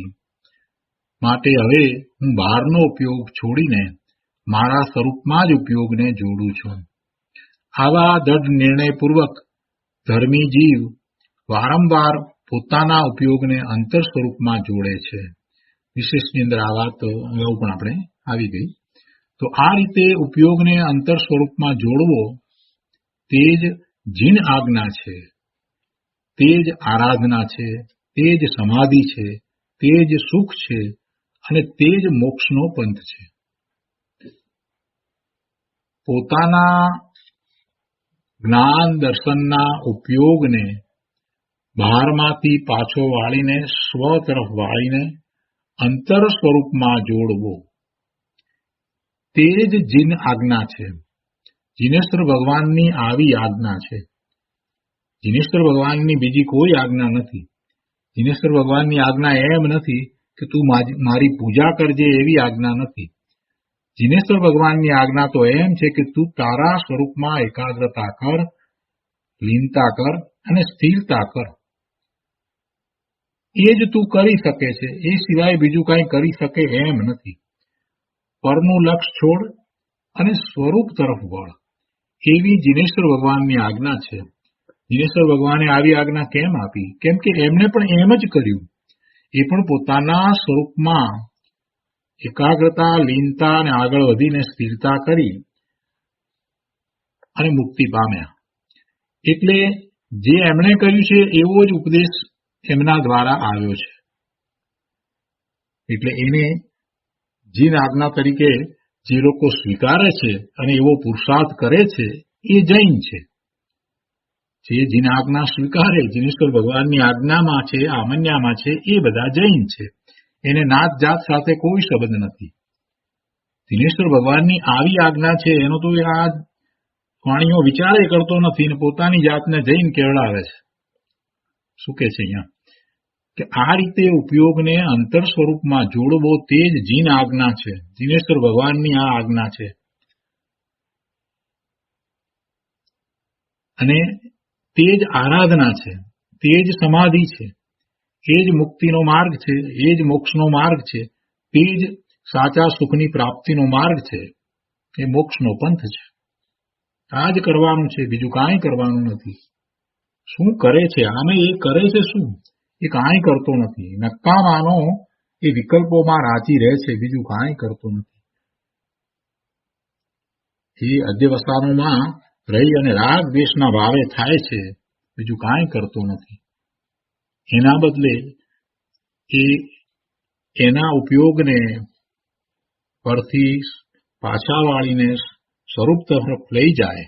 માટે હવે હું બહારનો ઉપયોગ છોડીને મારા સ્વરૂપમાં જ ઉપયોગને જોડું છું. આવા દ્રઢ નિર્ણયપૂર્વક ધર્મી જીવ વારંવાર પોતાના ઉપયોગને અંતર સ્વરૂપમાં જોડે છે. વિશેષની અંદર આ વાત અગાઉ પણ આપણે આવી ગઈ. તો આ રીતે ઉપયોગને અંતર સ્વરૂપમાં જોડવો તે જ જીન આજ્ઞા છે, તે જ આરાધના છે, તે જ સમાધિ છે, તે જ સુખ છે અને તે જ મોક્ષનો પંથ છે. પોતાના જ્ઞાન દર્શનના ઉપયોગને બહારમાંથી પાછો વાળીને સ્વ તરફ વાળીને અંતર સ્વરૂપમાં જોડવો તે જ જીન આજ્ઞા છે. જીનેશ્વર ભગવાનની આવી આજ્ઞા છે. જીનેશ્વર ભગવાનની બીજી કોઈ આજ્ઞા નથી. જીનેશ્વર ભગવાનની આજ્ઞા એમ નથી કે તું મારી પૂજા કરજે, એવી આજ્ઞા નથી. જીનેશ્વર ભગવાનની આજ્ઞા તો એમ છે કે તું તારા સ્વરૂપમાં એકાગ્રતા કર, લીનતા કર અને સ્થિરતા કર. એ જ તું કરી શકે છે, એ સિવાય બીજું કાંઈ કરી શકે એમ નથી. પરનું લક્ષ છોડ અને સ્વરૂપ તરફ વળ, એવી જીનેશ્વર ભગવાનની આજ્ઞા છે. જીનેશ્વર ભગવાને આવી આજ્ઞા કેમ આપી? કેમ કે એમણે પણ એમ જ કર્યું. એ પણ પોતાના સ્વરૂપમાં એકાગ્રતા, લીનતા અને આગળ વધીને સ્થિરતા કરી અને મુક્તિ પામ્યા. એટલે જે એમણે કર્યું છે એવો જ ઉપદેશ એમના દ્વારા આવ્યો છે. એટલે એને જીન આજ્ઞા તરીકે જે લોકો સ્વીકારે છે અને એવો પુરુષાર્થ કરે છે એ જૈન છે. જે જીન આજ્ઞા સ્વીકારે, જીનેશ્વર ભગવાનની આજ્ઞામાં છે, આમન્યામાં છે, એ બધા જૈન છે. એને નાત જાત સાથે કોઈ સંબંધ નથી. જીનેશ્વર ભગવાનની આવી આજ્ઞા છે એનો તો આ વાણીઓ વિચારે કરતો નથી ને પોતાની જાતને જૈન કેવડાવે છે. શું કે છે અહીંયા કે આ રીતે ઉપયોગને અંતર સ્વરૂપમાં જોડવો તે જ જીન આજ્ઞા છે. જીનેશ્વર ભગવાનની આ આજ્ઞા છે. અને તે જ આરાધના છે, તે જ સમાધિ છે, એ જ મુક્તિનો માર્ગ છે, એ જ મોક્ષનો માર્ગ છે, તે જ સાચા સુખની પ્રાપ્તિનો માર્ગ છે, એ મોક્ષનો પંથ છે. આ જ કરવાનું છે, બીજું કાંઈ કરવાનું નથી. શું કરે છે આમે? એ કરે છે શું? એ કાંઈ કરતો નથી. નક્કામાનો એ વિકલ્પોમાં રાચી રહે છે, બીજું કાંઈ કરતો નથી. એ અધ્યવસાનોમાં રહી અને રાગ દ્વેષના ભાવે થાય છે, બીજું કાંઈ કરતો નથી. એના બદલે એ એના ઉપયોગને પરથી પાછા વાળીને સ્વરૂપ તરફ લઈ જાય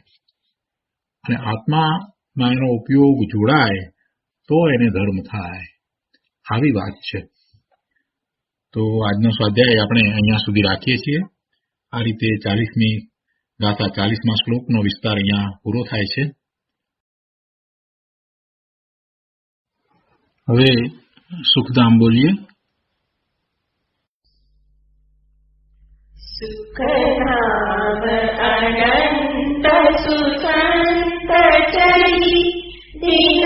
અને આત્મામાં એનો ઉપયોગ જોડાય તો એને ધર્મ થાય. આવી વાત છે. તો આજનો સ્વાધ્યાય આપણે અહીંયા સુધી રાખીએ છીએ. આ રીતે 40મી ગાથા 40મા શ્લોકનો વિસ્તાર અહીંયા પૂરો થાય છે. હવે સુખધામ બોલીએ.
સુખધામ અનંત સુસંત ચરી દિન